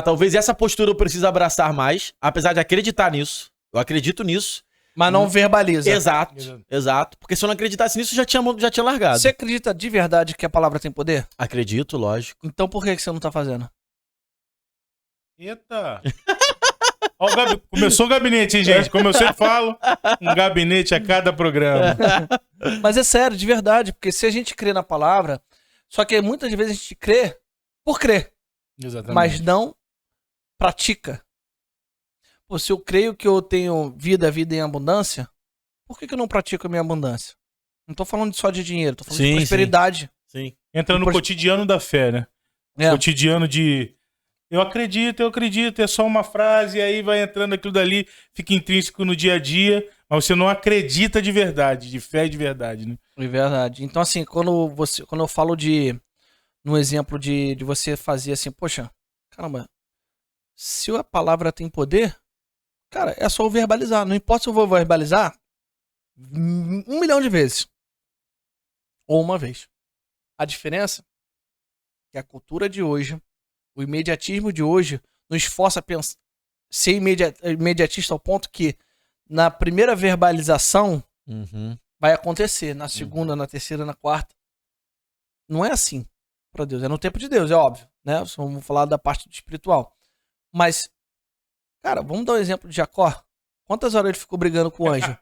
Speaker 2: Talvez essa postura eu precise abraçar mais, apesar de acreditar nisso. Eu acredito nisso.
Speaker 3: Mas não verbaliza.
Speaker 2: Exato. Porque se eu não acreditasse nisso, já tinha largado.
Speaker 3: Você acredita de verdade que a palavra tem poder?
Speaker 2: Acredito, lógico.
Speaker 3: Então por que você não tá fazendo?
Speaker 1: Eita! Começou o gabinete, hein, gente? Como eu sempre falo, um gabinete a cada programa.
Speaker 3: Mas é sério, de verdade. Porque se a gente crê na palavra, só que muitas vezes a gente crê por crer.
Speaker 1: Exatamente.
Speaker 3: Mas não pratica. Pô, se eu creio que eu tenho vida em abundância, por que eu não pratico a minha abundância? Não tô falando só de dinheiro, tô falando de prosperidade.
Speaker 2: Sim.
Speaker 1: Entra no cotidiano da fé, né? Cotidiano de... Eu acredito, é só uma frase, e aí vai entrando aquilo dali, fica intrínseco no dia a dia, mas você não acredita de verdade, de fé de verdade, né?
Speaker 3: De verdade. Então, assim, quando eu falo no exemplo de você fazer assim, poxa, caramba, se a palavra tem poder, Cara, é só eu verbalizar. Não importa se eu vou verbalizar 1 milhão de vezes. Ou uma vez. A diferença é que a cultura de hoje, o imediatismo de hoje, nos força a pensar, ser imediatista ao ponto que na primeira verbalização vai acontecer. Na segunda, na terceira, na quarta. Não é assim para Deus. É no tempo de Deus, é óbvio. Né? Vamos falar da parte espiritual. Mas, cara, vamos dar um exemplo de Jacó. Quantas horas ele ficou brigando com o anjo?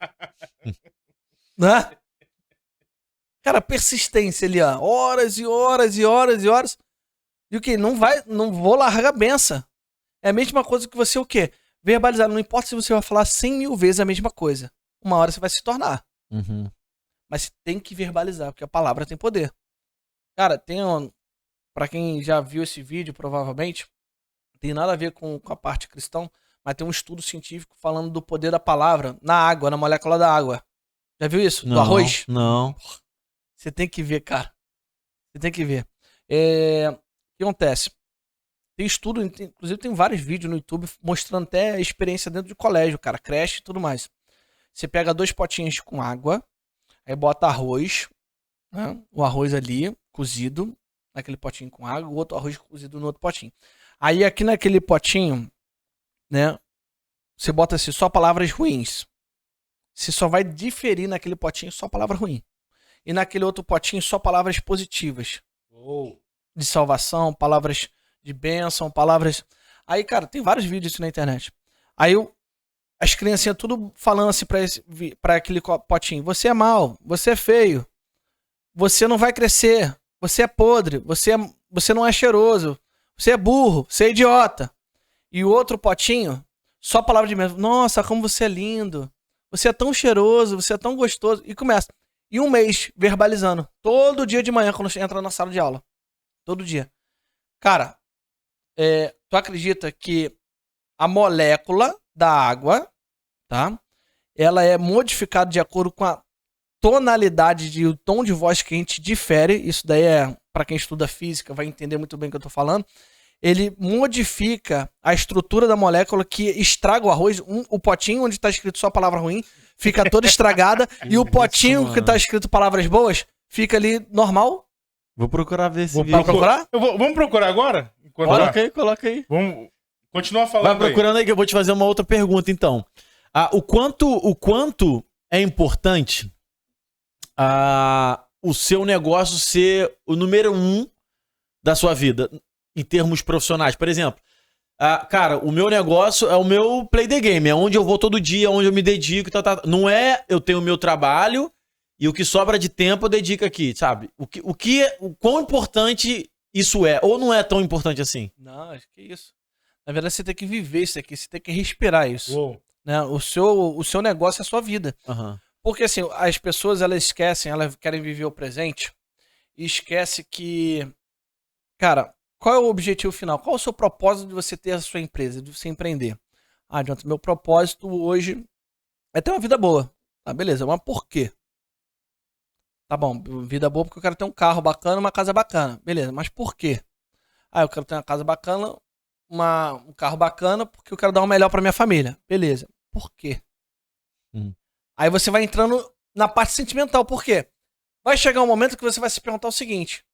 Speaker 3: Né? Cara, persistência ali, ó. Horas e horas e horas e horas. E o quê? Não vou largar a benção. É a mesma coisa que você o quê? Verbalizar. Não importa se você vai falar 100 mil vezes a mesma coisa. Uma hora você vai se tornar. Mas você tem que verbalizar, porque a palavra tem poder. Cara, pra quem já viu esse vídeo, provavelmente, não tem nada a ver com a parte cristã, mas tem um estudo científico falando do poder da palavra na água, na molécula da água. Já viu isso?
Speaker 2: Não,
Speaker 3: do arroz?
Speaker 2: Não.
Speaker 3: Você tem que ver, cara. Você tem que ver. O que acontece? Tem estudo, inclusive tem vários vídeos no YouTube mostrando até a experiência dentro de colégio, cara, creche e tudo mais. Você pega 2 potinhos com água, aí bota arroz, né? O arroz ali, cozido, naquele potinho com água, o outro arroz cozido no outro potinho. Aí aqui naquele potinho, né, você bota assim, só palavras ruins. Você só vai diferir naquele potinho só palavra ruim. E naquele outro potinho só palavras positivas. De salvação, palavras de bênção, palavras... Aí, cara, tem vários vídeos na internet. Aí as criancinhas tudo falando assim pra aquele potinho. Você é mau, você é feio, você não vai crescer, você é podre, você não é cheiroso, você é burro, você é idiota. E o outro potinho, só palavra de bênção. Nossa, como você é lindo, você é tão cheiroso, você é tão gostoso. E começa. E 1 mês verbalizando. Todo dia de manhã quando você entra na sala de aula. Todo dia. Cara, tu acredita que a molécula da água, tá? Ela é modificada de acordo com a tonalidade de o tom de voz que a gente difere. Isso daí para quem estuda física, vai entender muito bem o que eu tô falando. Ele modifica a estrutura da molécula que estraga o arroz. O potinho onde tá escrito só palavra ruim fica toda estragada. E o potinho que tá escrito palavras boas fica ali normal.
Speaker 2: Vou procurar ver esse vídeo.
Speaker 3: Procurar?
Speaker 1: Vamos procurar agora?
Speaker 2: Coloca aí.
Speaker 1: Vamos continuar falando.
Speaker 2: Vai procurando aí que eu vou te fazer uma outra pergunta, então. O quanto é importante o seu negócio ser o número 1 da sua vida, em termos profissionais? Por exemplo, cara, o meu negócio é o meu play the game, é onde eu vou todo dia, onde eu me dedico, não é eu tenho o meu trabalho e o que sobra de tempo eu dedico aqui, sabe? O quão importante isso é, ou não é tão importante assim?
Speaker 3: Não, acho que é isso. Na verdade, você tem que viver isso aqui, você tem que respirar isso.
Speaker 1: Uou.
Speaker 3: Né? O seu negócio é a sua vida.
Speaker 2: Uhum.
Speaker 3: Porque assim, as pessoas elas esquecem, elas querem viver o presente e esquece que, cara, qual é o objetivo final? Qual é o seu propósito de você ter a sua empresa, de você empreender? Jonathan, meu propósito hoje é ter uma vida boa. Tá, beleza, mas por quê? Tá bom, vida boa porque eu quero ter um carro bacana, uma casa bacana. Beleza, mas por quê? Eu quero ter uma casa bacana, um carro bacana porque eu quero dar o melhor pra minha família. Beleza, por quê? Aí você vai entrando na parte sentimental. Por quê? Vai chegar um momento que você vai se perguntar o seguinte.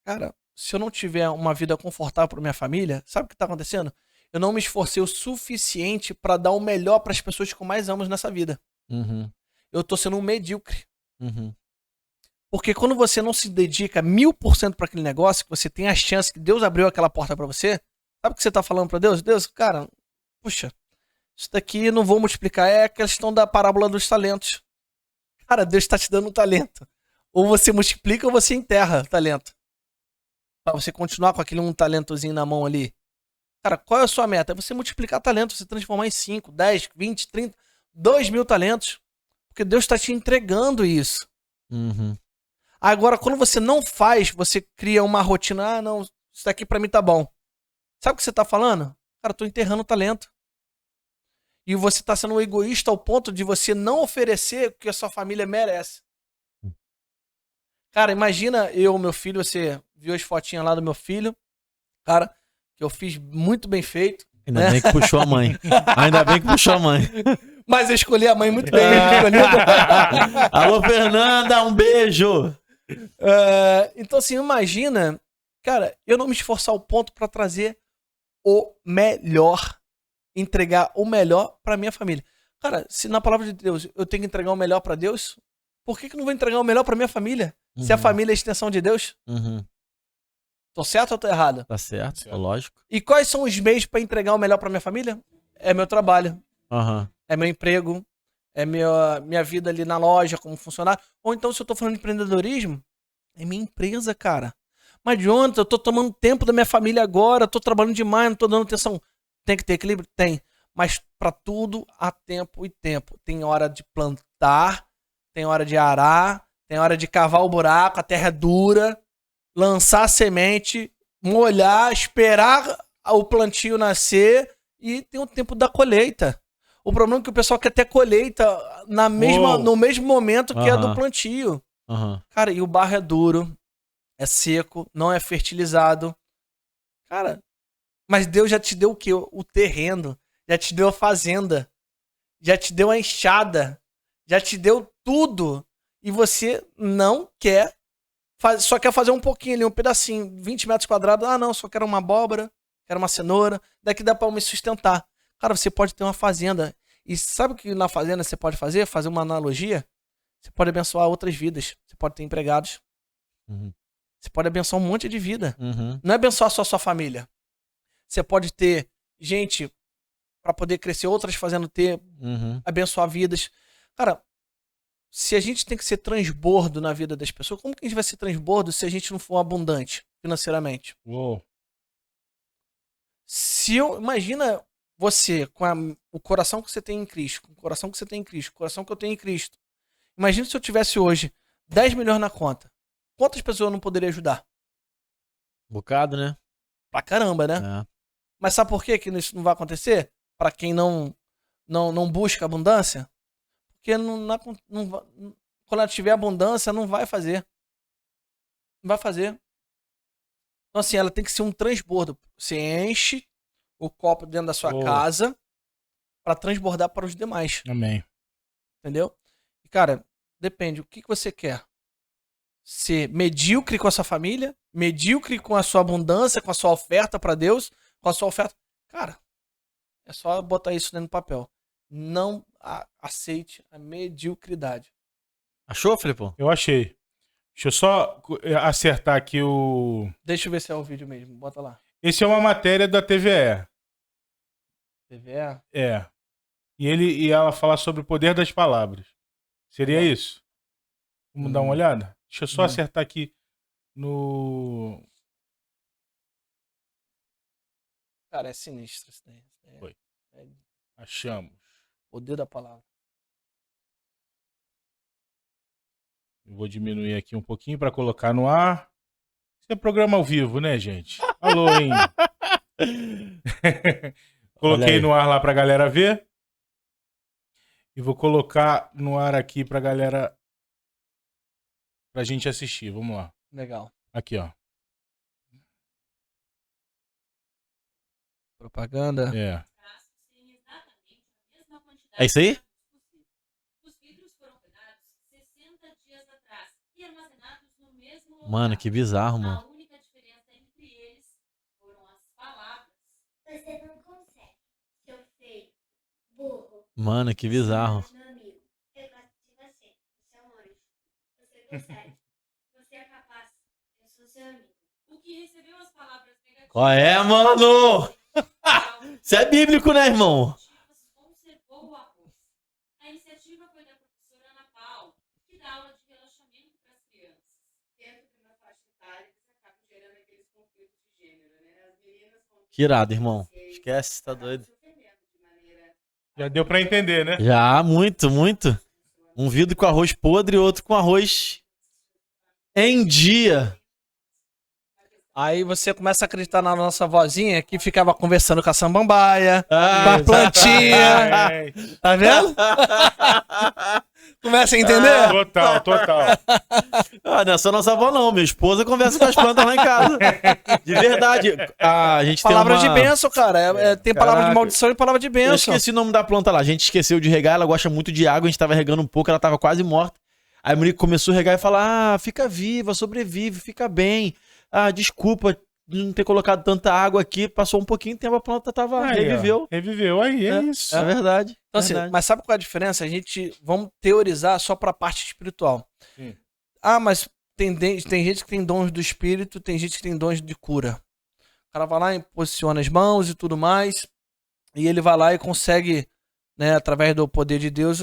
Speaker 3: Cara, se eu não tiver uma vida confortável para minha família, sabe o que tá acontecendo? Eu não me esforcei o suficiente para dar o melhor para as pessoas que eu mais amo nessa vida. Eu tô sendo um medíocre. Porque quando você não se dedica 1000% para aquele negócio, que você tem a chance que Deus abriu aquela porta para você, sabe o que você tá falando para Deus? Deus, cara, puxa, isso daqui não vou multiplicar. É a questão da parábola dos talentos. Cara, Deus tá te dando um talento. Ou você multiplica ou você enterra o talento. Pra você continuar com aquele um talentozinho na mão ali. Cara, qual é a sua meta? É você multiplicar talento, você transformar em 5, 10, 20, 30, 2.000 talentos. Porque Deus tá te entregando isso. Agora, quando você não faz, você cria uma rotina. Não, isso daqui pra mim tá bom. Sabe o que você tá falando? Cara, eu tô enterrando o talento. E você tá sendo um egoísta ao ponto de você não oferecer o que a sua família merece. Cara, imagina meu filho, você viu as fotinhas lá do meu filho, cara, que eu fiz muito bem feito.
Speaker 2: Ainda bem que puxou a mãe. Ainda bem que puxou a mãe.
Speaker 3: Mas eu escolhi a mãe muito bem.
Speaker 2: Alô, Fernanda, um beijo.
Speaker 3: Então, assim, imagina, cara, eu não me esforçar ao ponto pra trazer o melhor, entregar o melhor pra minha família. Cara, se na palavra de Deus eu tenho que entregar o melhor pra Deus, por que eu não vou entregar o melhor pra minha família? Se a família é a extensão de Deus? Tô certo ou tô errado?
Speaker 2: Tá certo, lógico.
Speaker 3: E quais são os meios pra entregar o melhor pra minha família? É meu trabalho. É meu emprego. É minha vida ali na loja como funcionário. Ou então, se eu tô falando de empreendedorismo, é minha empresa, cara. Mas de ontem, eu tô tomando tempo da minha família agora, tô trabalhando demais, não tô dando atenção. Tem que ter equilíbrio? Tem. Mas pra tudo há tempo e tempo. Tem hora de plantar, tem hora de arar, tem hora de cavar o buraco, a terra é dura, lançar a semente, molhar, esperar o plantio nascer e tem o tempo da colheita. O problema é que o pessoal quer ter colheita no mesmo momento que é do plantio. Cara, e o barro é duro, é seco, não é fertilizado. Cara, mas Deus já te deu o quê? O terreno, já te deu a fazenda, já te deu a enxada, já te deu tudo. E você não quer, só quer fazer um pouquinho ali, um pedacinho, 20 metros quadrados. Ah, não, só quero uma abóbora, quero uma cenoura, daqui dá pra eu me sustentar. Cara, você pode ter uma fazenda. E sabe o que na fazenda você pode fazer? Fazer uma analogia. Você pode abençoar outras vidas. Você pode ter empregados. Você pode abençoar um monte de vida. Não é abençoar só a sua família. Você pode ter gente para poder crescer, outras fazendo ter, abençoar vidas. Cara, se a gente tem que ser transbordo na vida das pessoas, como que a gente vai ser transbordo se a gente não for abundante financeiramente? Imagina você, com o coração que você tem em Cristo, com o coração que você tem em Cristo, com o coração que eu tenho em Cristo. Imagina se eu tivesse hoje 10 milhões na conta. Quantas pessoas eu não poderia ajudar?
Speaker 2: Bocado, né?
Speaker 3: Pra caramba, né? Mas sabe por que isso não vai acontecer? Pra quem não busca abundância? Porque quando ela tiver abundância, não vai fazer. Não vai fazer. Então, assim, ela tem que ser um transbordo. Você enche o copo dentro da sua casa para transbordar para os demais.
Speaker 1: Amém.
Speaker 3: Entendeu? E, cara, depende. O que você quer? Ser medíocre com a sua família? Medíocre com a sua abundância, com a sua oferta para Deus? Com a sua oferta... Cara, é só botar isso dentro do papel. Não aceite a mediocridade.
Speaker 2: Achou, Felipão?
Speaker 1: Eu achei. Deixa eu só acertar aqui o...
Speaker 3: Deixa eu ver se é o vídeo mesmo. Bota lá.
Speaker 1: Esse é uma matéria da TVE.
Speaker 3: TVE?
Speaker 1: É. E ela fala sobre o poder das palavras. Seria isso? Vamos dar uma olhada? Deixa eu só acertar aqui no...
Speaker 3: Cara, é sinistro isso daí.
Speaker 1: Foi. Achamos.
Speaker 3: Poder da palavra.
Speaker 1: Eu vou diminuir aqui um pouquinho para colocar no ar. Isso é programa ao vivo, né, gente? Alô, hein? Coloquei no ar lá pra galera ver. E vou colocar no ar aqui pra galera... Pra gente assistir. Vamos lá.
Speaker 3: Legal.
Speaker 1: Aqui, ó.
Speaker 3: Propaganda.
Speaker 1: É.
Speaker 2: É isso aí? Mano, que bizarro, mano.
Speaker 4: A única diferença entre eles foram as palavras. Você não consegue. Seu feio, burro.
Speaker 2: Mano, que bizarro.
Speaker 4: Meu amigo, eu gosto de você. Você é um anjo. Você consegue. Você é capaz. Eu sou seu amigo. O que recebeu as palavras negativas...
Speaker 2: Qual é, mano? Isso é bíblico, né, irmão?
Speaker 4: Conservou o arroz. A iniciativa foi da professora Ana Paula, que dá aula de relaxamento para as crianças. Dentro de uma faixa etária, eles acabam gerando aqueles conflitos de gênero, né? As meninas...
Speaker 2: Que irado, irmão. Esquece, tá doido.
Speaker 1: Já deu pra entender, né?
Speaker 2: Já, muito, muito. Um vidro com arroz podre e outro com arroz em dia.
Speaker 3: Aí você começa a acreditar na nossa vozinha que ficava conversando com a samambaia, com a plantinha. Tá vendo? Começa a entender?
Speaker 1: Total.
Speaker 2: Ah, não é só nossa avó, não. Minha esposa conversa com as plantas lá em casa. De verdade. A gente
Speaker 3: Palavra
Speaker 2: tem uma...
Speaker 3: de bênção, cara. Tem palavra de maldição e palavra de
Speaker 2: Eu
Speaker 3: bênção.
Speaker 2: esqueci o nome da planta lá. A gente esqueceu de regar. Ela gosta muito de água. A gente tava regando um pouco. Ela tava quase morta. Aí o Monique começou a regar e falar: fica viva, sobrevive, fica bem. Desculpa de não ter colocado tanta água aqui. Passou um pouquinho de tempo, a planta tava... reviveu.
Speaker 1: Reviveu, aí, é isso.
Speaker 2: É verdade.
Speaker 3: Então, assim, mas sabe qual é a diferença? Vamos teorizar só pra parte espiritual.
Speaker 1: Sim.
Speaker 3: Mas tem gente que tem dons do espírito, tem gente que tem dons de cura. O cara vai lá e posiciona as mãos e tudo mais, e ele vai lá e consegue, né, através do poder de Deus,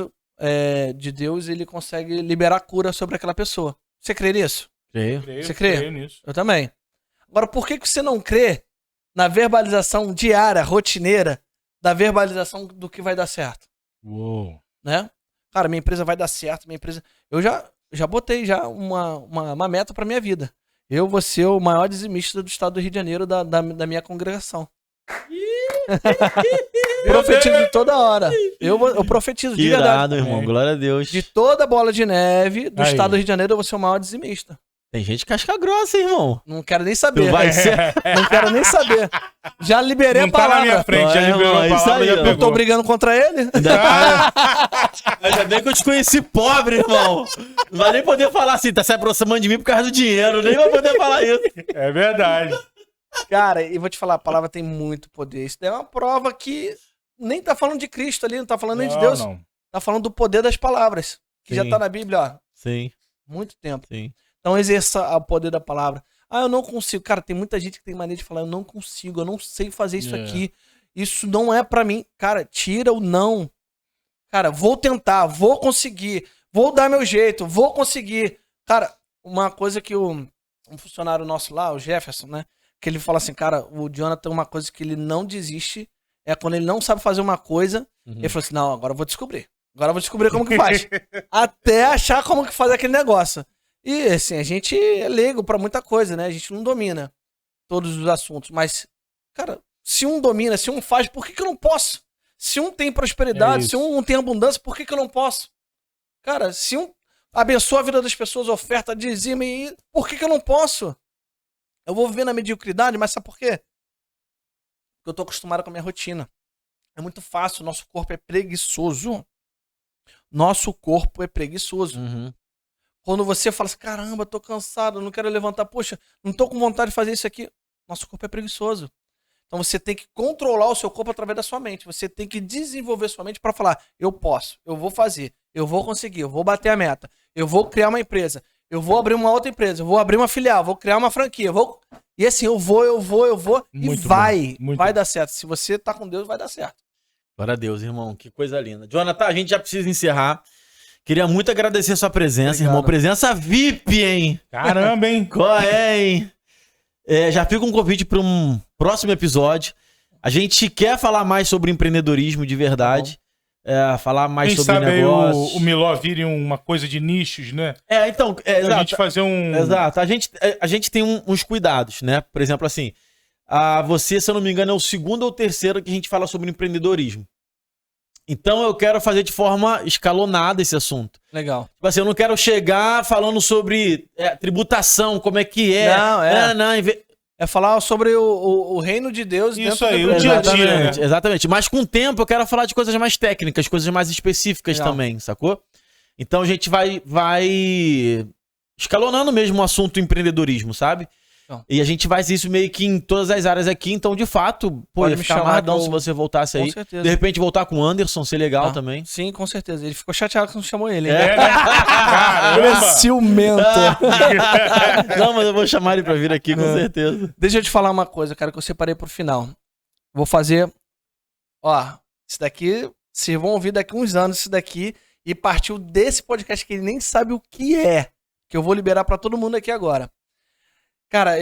Speaker 3: ele consegue liberar cura sobre aquela pessoa. Você crê nisso?
Speaker 2: Creio.
Speaker 3: Você crê?
Speaker 1: Creio nisso.
Speaker 3: Eu também. Agora, por que você não crê na verbalização diária, rotineira, da verbalização do que vai dar certo?
Speaker 1: Uou.
Speaker 3: Né? Cara, minha empresa vai dar certo, minha empresa... Eu já botei uma meta pra minha vida. Eu vou ser o maior dizimista do estado do Rio de Janeiro da minha congregação. Profetizo toda hora. Eu profetizo de verdade.
Speaker 2: Irado, irmão. Glória a Deus.
Speaker 3: De toda a bola de neve do
Speaker 1: Aí.
Speaker 3: estado do Rio de Janeiro, eu vou ser o maior dizimista.
Speaker 2: Tem gente casca grossa, irmão.
Speaker 3: Não quero nem saber.
Speaker 2: Tu vai ser...
Speaker 3: Não quero nem saber. Já liberei
Speaker 1: Não
Speaker 3: a
Speaker 1: tá na minha
Speaker 3: palavra.
Speaker 1: frente, já
Speaker 2: Vai,
Speaker 1: liberou
Speaker 2: irmão,
Speaker 1: a
Speaker 2: é isso
Speaker 1: palavra,
Speaker 2: aí,
Speaker 1: já
Speaker 2: ó.
Speaker 3: Não
Speaker 1: pegou.
Speaker 3: tô brigando contra ele.
Speaker 2: Ainda bem que eu te conheci pobre, irmão. Não vai nem poder falar assim, tá se aproximando de mim por causa do dinheiro. Nem vai poder falar isso.
Speaker 1: É verdade.
Speaker 3: Cara, e vou te falar, a palavra tem muito poder. Isso daí é uma prova que nem tá falando de Cristo ali, não tá falando nem de Deus.
Speaker 1: Não.
Speaker 3: Tá falando do poder das palavras. Que já
Speaker 2: Sim.
Speaker 3: tá na Bíblia, ó,
Speaker 2: Sim,
Speaker 3: muito tempo.
Speaker 2: sim.
Speaker 3: Então exerça o poder da palavra. Eu não consigo. Cara, tem muita gente que tem mania de falar, eu não consigo, eu não sei fazer isso aqui. Isso não é pra mim. Cara, tira o não. Cara, vou tentar, vou conseguir, vou dar meu jeito, vou conseguir. Cara, uma coisa que um funcionário nosso lá, o Jefferson, né? Que ele fala assim, cara, o Jonathan, uma coisa que ele não desiste é quando ele não sabe fazer uma coisa. Ele falou assim, não, agora eu vou descobrir. Agora eu vou descobrir como que faz. Até achar como que faz aquele negócio. E assim, a gente é leigo pra muita coisa, né? A gente não domina todos os assuntos. Mas, cara, se um domina, se um faz, por que eu não posso? Se um tem prosperidade, se um tem abundância, por que eu não posso? Cara, se um abençoa a vida das pessoas, oferta, dizima, e por que eu não posso? Eu vou viver na mediocridade, mas sabe por quê? Porque eu tô acostumado com a minha rotina. É muito fácil, nosso corpo é preguiçoso. Nosso corpo é preguiçoso. Quando você fala assim, caramba, tô cansado, não quero levantar, poxa, não tô com vontade de fazer isso aqui. Nosso corpo é preguiçoso. Então você tem que controlar o seu corpo através da sua mente. Você tem que desenvolver sua mente para falar, eu posso, eu vou fazer, eu vou conseguir, eu vou bater a meta, eu vou criar uma empresa, eu vou abrir uma outra empresa, eu vou abrir uma filial, vou criar uma franquia, e assim, eu vou,
Speaker 1: Muito
Speaker 3: e vai,
Speaker 1: bom, muito
Speaker 3: vai
Speaker 1: bom.
Speaker 3: dar certo. Se você tá com Deus, vai dar certo.
Speaker 2: Glória a Deus, irmão. Que coisa linda. Jonathan, a gente já precisa encerrar. Queria muito agradecer a sua presença,
Speaker 3: Obrigado.
Speaker 2: irmão. Presença VIP, hein?
Speaker 1: Caramba, hein?
Speaker 2: Qual é, hein? Já fica um convite para um próximo episódio. A gente quer falar mais sobre empreendedorismo de verdade. Falar mais
Speaker 1: Quem
Speaker 2: sobre
Speaker 1: sabe aí
Speaker 2: negócios.
Speaker 1: o Miló vire uma coisa de nichos, né?
Speaker 2: Então,
Speaker 1: A
Speaker 2: exato.
Speaker 1: gente fazer um...
Speaker 2: Exato. A gente tem uns cuidados, né? Por exemplo, assim, você, se eu não me engano, é o segundo ou terceiro que a gente fala sobre empreendedorismo. Então eu quero fazer de forma escalonada esse assunto.
Speaker 3: Legal.
Speaker 2: Tipo assim, eu não quero chegar falando sobre tributação, como é que é.
Speaker 3: Não, é falar sobre o reino de Deus
Speaker 1: Isso
Speaker 3: dentro
Speaker 1: aí,
Speaker 3: do
Speaker 1: o dia a dia,
Speaker 2: Exatamente,
Speaker 1: né?
Speaker 2: exatamente. Mas com o tempo eu quero falar de coisas mais técnicas, coisas mais específicas
Speaker 3: Legal.
Speaker 2: também, sacou? Então a gente vai escalonando mesmo o assunto empreendedorismo, sabe?
Speaker 3: Legal.
Speaker 2: E a gente vai fazer isso meio que em todas as áreas aqui. Então, de fato,
Speaker 3: Pode
Speaker 2: ia
Speaker 3: me
Speaker 2: ficar
Speaker 3: chamar
Speaker 2: amarradão
Speaker 3: que eu-
Speaker 2: se você voltasse
Speaker 3: Com
Speaker 2: aí.
Speaker 3: certeza.
Speaker 2: De repente voltar com o Anderson, ser legal
Speaker 3: Ah,
Speaker 2: também.
Speaker 3: Sim, com certeza. Ele ficou chateado que não chamou ele, hein?
Speaker 1: É, né?
Speaker 3: Ele é
Speaker 1: Caramba!
Speaker 3: ciumento.
Speaker 2: Não, mas eu vou chamar ele pra vir aqui, com certeza.
Speaker 3: Deixa eu te falar uma coisa, cara, que eu separei pro final. Vou fazer. Ó, isso daqui. Vocês vão ouvir daqui uns anos isso daqui. E partiu desse podcast que ele nem sabe o que é. Que eu vou liberar pra todo mundo aqui agora. Cara,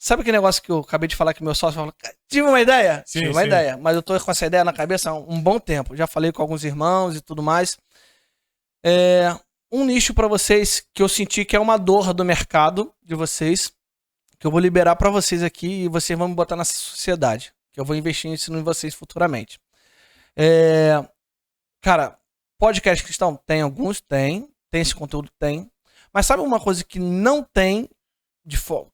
Speaker 3: sabe aquele negócio que eu acabei de falar que meu sócio falou? Tive uma ideia?
Speaker 1: Sim,
Speaker 3: Tive uma
Speaker 1: sim.
Speaker 3: ideia. Mas eu tô com essa ideia na cabeça há um bom tempo. Já falei com alguns irmãos e tudo mais. Um nicho pra vocês que eu senti que é uma dor do mercado de vocês. Que eu vou liberar pra vocês aqui e vocês vão me botar nessa sociedade. Que eu vou investir isso em vocês futuramente. Cara, Podcast cristão? Tem alguns, tem esse conteúdo, tem. Mas sabe uma coisa que não tem,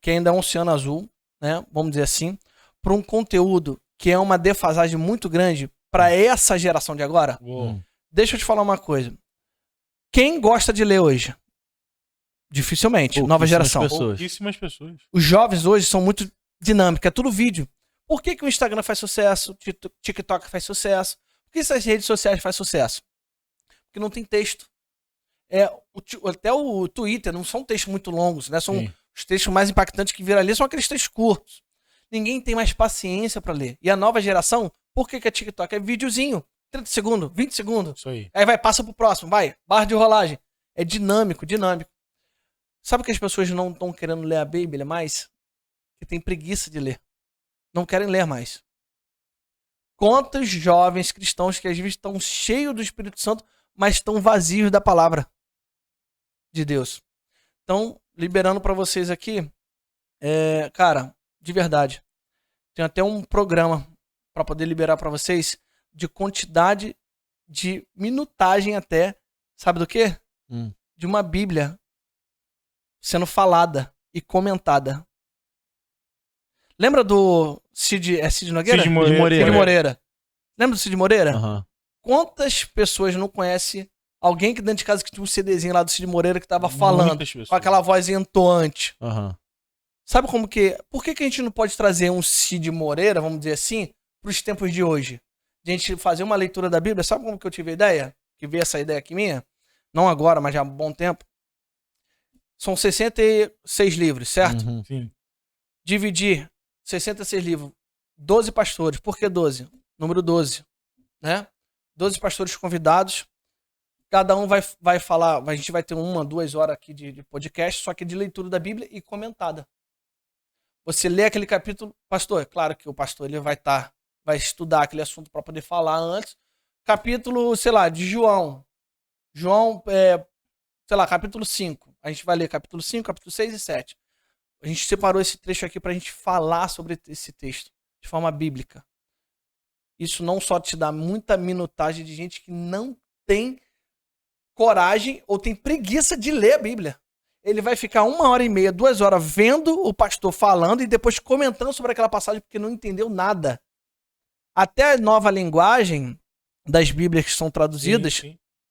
Speaker 3: que ainda é um oceano azul, né? Vamos dizer assim, para um conteúdo que é uma defasagem muito grande para essa geração de agora? Deixa eu te falar uma coisa. Quem gosta de ler hoje? Dificilmente. Nova geração.
Speaker 1: Pouquíssimas pessoas.
Speaker 3: Os jovens hoje são muito dinâmicos, é tudo vídeo. Por que o Instagram faz sucesso? O TikTok faz sucesso? Por que essas redes sociais fazem sucesso? Porque não tem texto. Até o Twitter não são textos muito longos, né? São os textos mais impactantes que viralizam, são aqueles textos curtos. Ninguém tem mais paciência para ler. E a nova geração, por que é TikTok? É videozinho. 30 segundos, 20 segundos.
Speaker 1: Isso aí.
Speaker 3: Aí passa pro próximo, barra de rolagem. É dinâmico. Sabe que as pessoas não estão querendo ler a Bíblia mais? Que tem preguiça de ler. Não querem ler mais. Quantos jovens cristãos que às vezes estão cheios do Espírito Santo, mas estão vazios da palavra de Deus. Então, liberando para vocês aqui, cara, de verdade, tem até um programa para poder liberar para vocês de quantidade de minutagem até, sabe do quê? De uma Bíblia sendo falada e comentada. Lembra do Cid Nogueira?
Speaker 1: Cid Moreira.
Speaker 3: Lembra do Cid Moreira?
Speaker 2: Uhum.
Speaker 3: Quantas pessoas não conhecem alguém que dentro de casa que tinha um CDzinho lá do Cid Moreira que tava falando com aquela voz entoante?
Speaker 2: Uhum.
Speaker 3: Sabe como que... Por que a gente não pode trazer um Cid Moreira, vamos dizer assim, pros tempos de hoje? De a gente fazer uma leitura da Bíblia. Sabe como que eu tive a ideia? Que veio essa ideia aqui minha? Não agora, mas já há um bom tempo. São 66 livros, certo?
Speaker 2: Uhum.
Speaker 1: Sim.
Speaker 3: Dividir 66 livros. 12 pastores. Por que 12? Número 12. Né? 12 pastores convidados. Cada um vai falar. A gente vai ter 1, 2 horas aqui de podcast, só que de leitura da Bíblia e comentada. Você lê aquele capítulo, pastor, é claro que o pastor ele vai estudar aquele assunto para poder falar antes. Capítulo, sei lá, de João. Sei lá, capítulo 5. A gente vai ler capítulo 5, capítulo 6 e 7. A gente separou esse trecho aqui pra gente falar sobre esse texto de forma bíblica. Isso não só te dá muita minutagem de gente que não tem coragem ou tem preguiça de ler a Bíblia. Ele vai ficar 1h30, 2 horas vendo o pastor falando e depois comentando sobre aquela passagem porque não entendeu nada. Até a nova linguagem das Bíblias que são traduzidas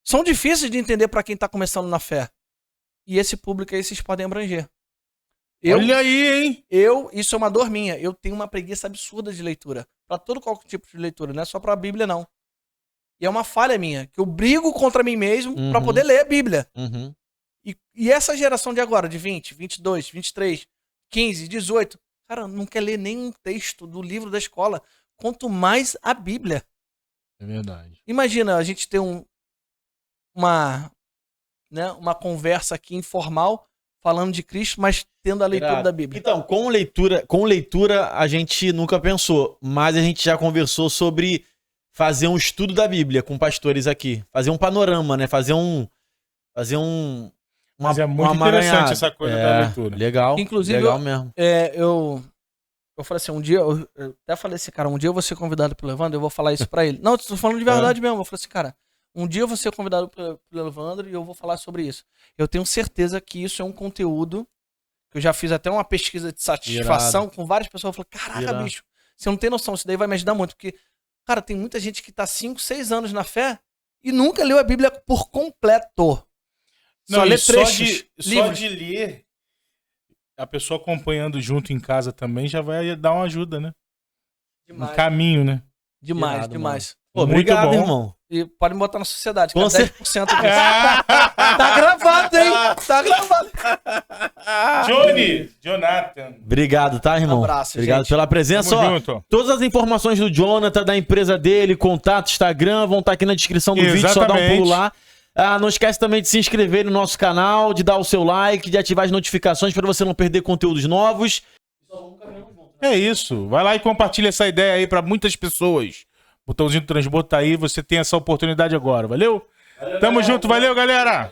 Speaker 3: são difíceis de entender para quem está começando na fé. E esse público aí vocês podem abranger.
Speaker 1: Olha aí, hein?
Speaker 3: Isso é uma dor minha. Eu tenho uma preguiça absurda de leitura. Para todo qualquer tipo de leitura, não é só para a Bíblia, não. E é uma falha minha, que eu brigo contra mim mesmo para poder ler a Bíblia.
Speaker 2: Uhum.
Speaker 3: E essa geração de agora, de 20, 22, 23, 15, 18, cara, não quer ler nenhum texto do livro da escola, quanto mais a Bíblia.
Speaker 1: É verdade.
Speaker 3: Imagina a gente ter uma conversa aqui informal, falando de Cristo, mas tendo a leitura da Bíblia.
Speaker 2: Então, com leitura a gente nunca pensou, mas a gente já conversou sobre fazer um estudo da Bíblia com pastores aqui. Fazer um panorama, né?
Speaker 1: Mas é muito interessante essa coisa da leitura.
Speaker 2: Legal.
Speaker 3: Inclusive,
Speaker 2: legal mesmo.
Speaker 3: Eu falei assim, eu até falei assim, cara, um dia eu vou ser convidado pelo Evandro, eu vou falar isso pra ele. Não, eu tô falando de verdade mesmo. Eu falei assim, cara, um dia eu vou ser convidado pelo Evandro e eu vou falar sobre isso. Eu tenho certeza que isso é um conteúdo que eu já fiz até uma pesquisa de satisfação com várias pessoas. Eu falei, caraca, bicho, você não tem noção, isso daí vai me ajudar muito. Porque, cara, tem muita gente que tá 5, 6 anos na fé e nunca leu a Bíblia por completo.
Speaker 1: Não,
Speaker 3: só lê trechos.
Speaker 1: Só de ler, a pessoa acompanhando junto em casa também já vai dar uma ajuda, né?
Speaker 3: Demais.
Speaker 1: Um caminho, né?
Speaker 3: Demais.
Speaker 2: Pô,
Speaker 1: Muito
Speaker 2: obrigado,
Speaker 1: bom.
Speaker 2: irmão.
Speaker 3: E pode me botar na sociedade, que
Speaker 2: Com
Speaker 3: é 10% disso. Tá gravado, hein? Tá gravado.
Speaker 1: Jonathan.
Speaker 2: Obrigado, tá, irmão?
Speaker 3: Um abraço,
Speaker 2: obrigado
Speaker 3: gente.
Speaker 2: pela presença.
Speaker 1: Tamo
Speaker 2: Ó,
Speaker 1: junto.
Speaker 2: todas as informações do Jonathan, da empresa dele, contato, Instagram, vão estar aqui na descrição do vídeo, só dá um pulo lá. Não esquece também de se inscrever no nosso canal, de dar o seu like, de ativar as notificações para você não perder conteúdos novos.
Speaker 1: É isso. Vai lá e compartilha essa ideia aí pra muitas pessoas. Botãozinho do transbordo tá aí, você tem essa oportunidade agora. Valeu? Tamo junto, valeu, galera!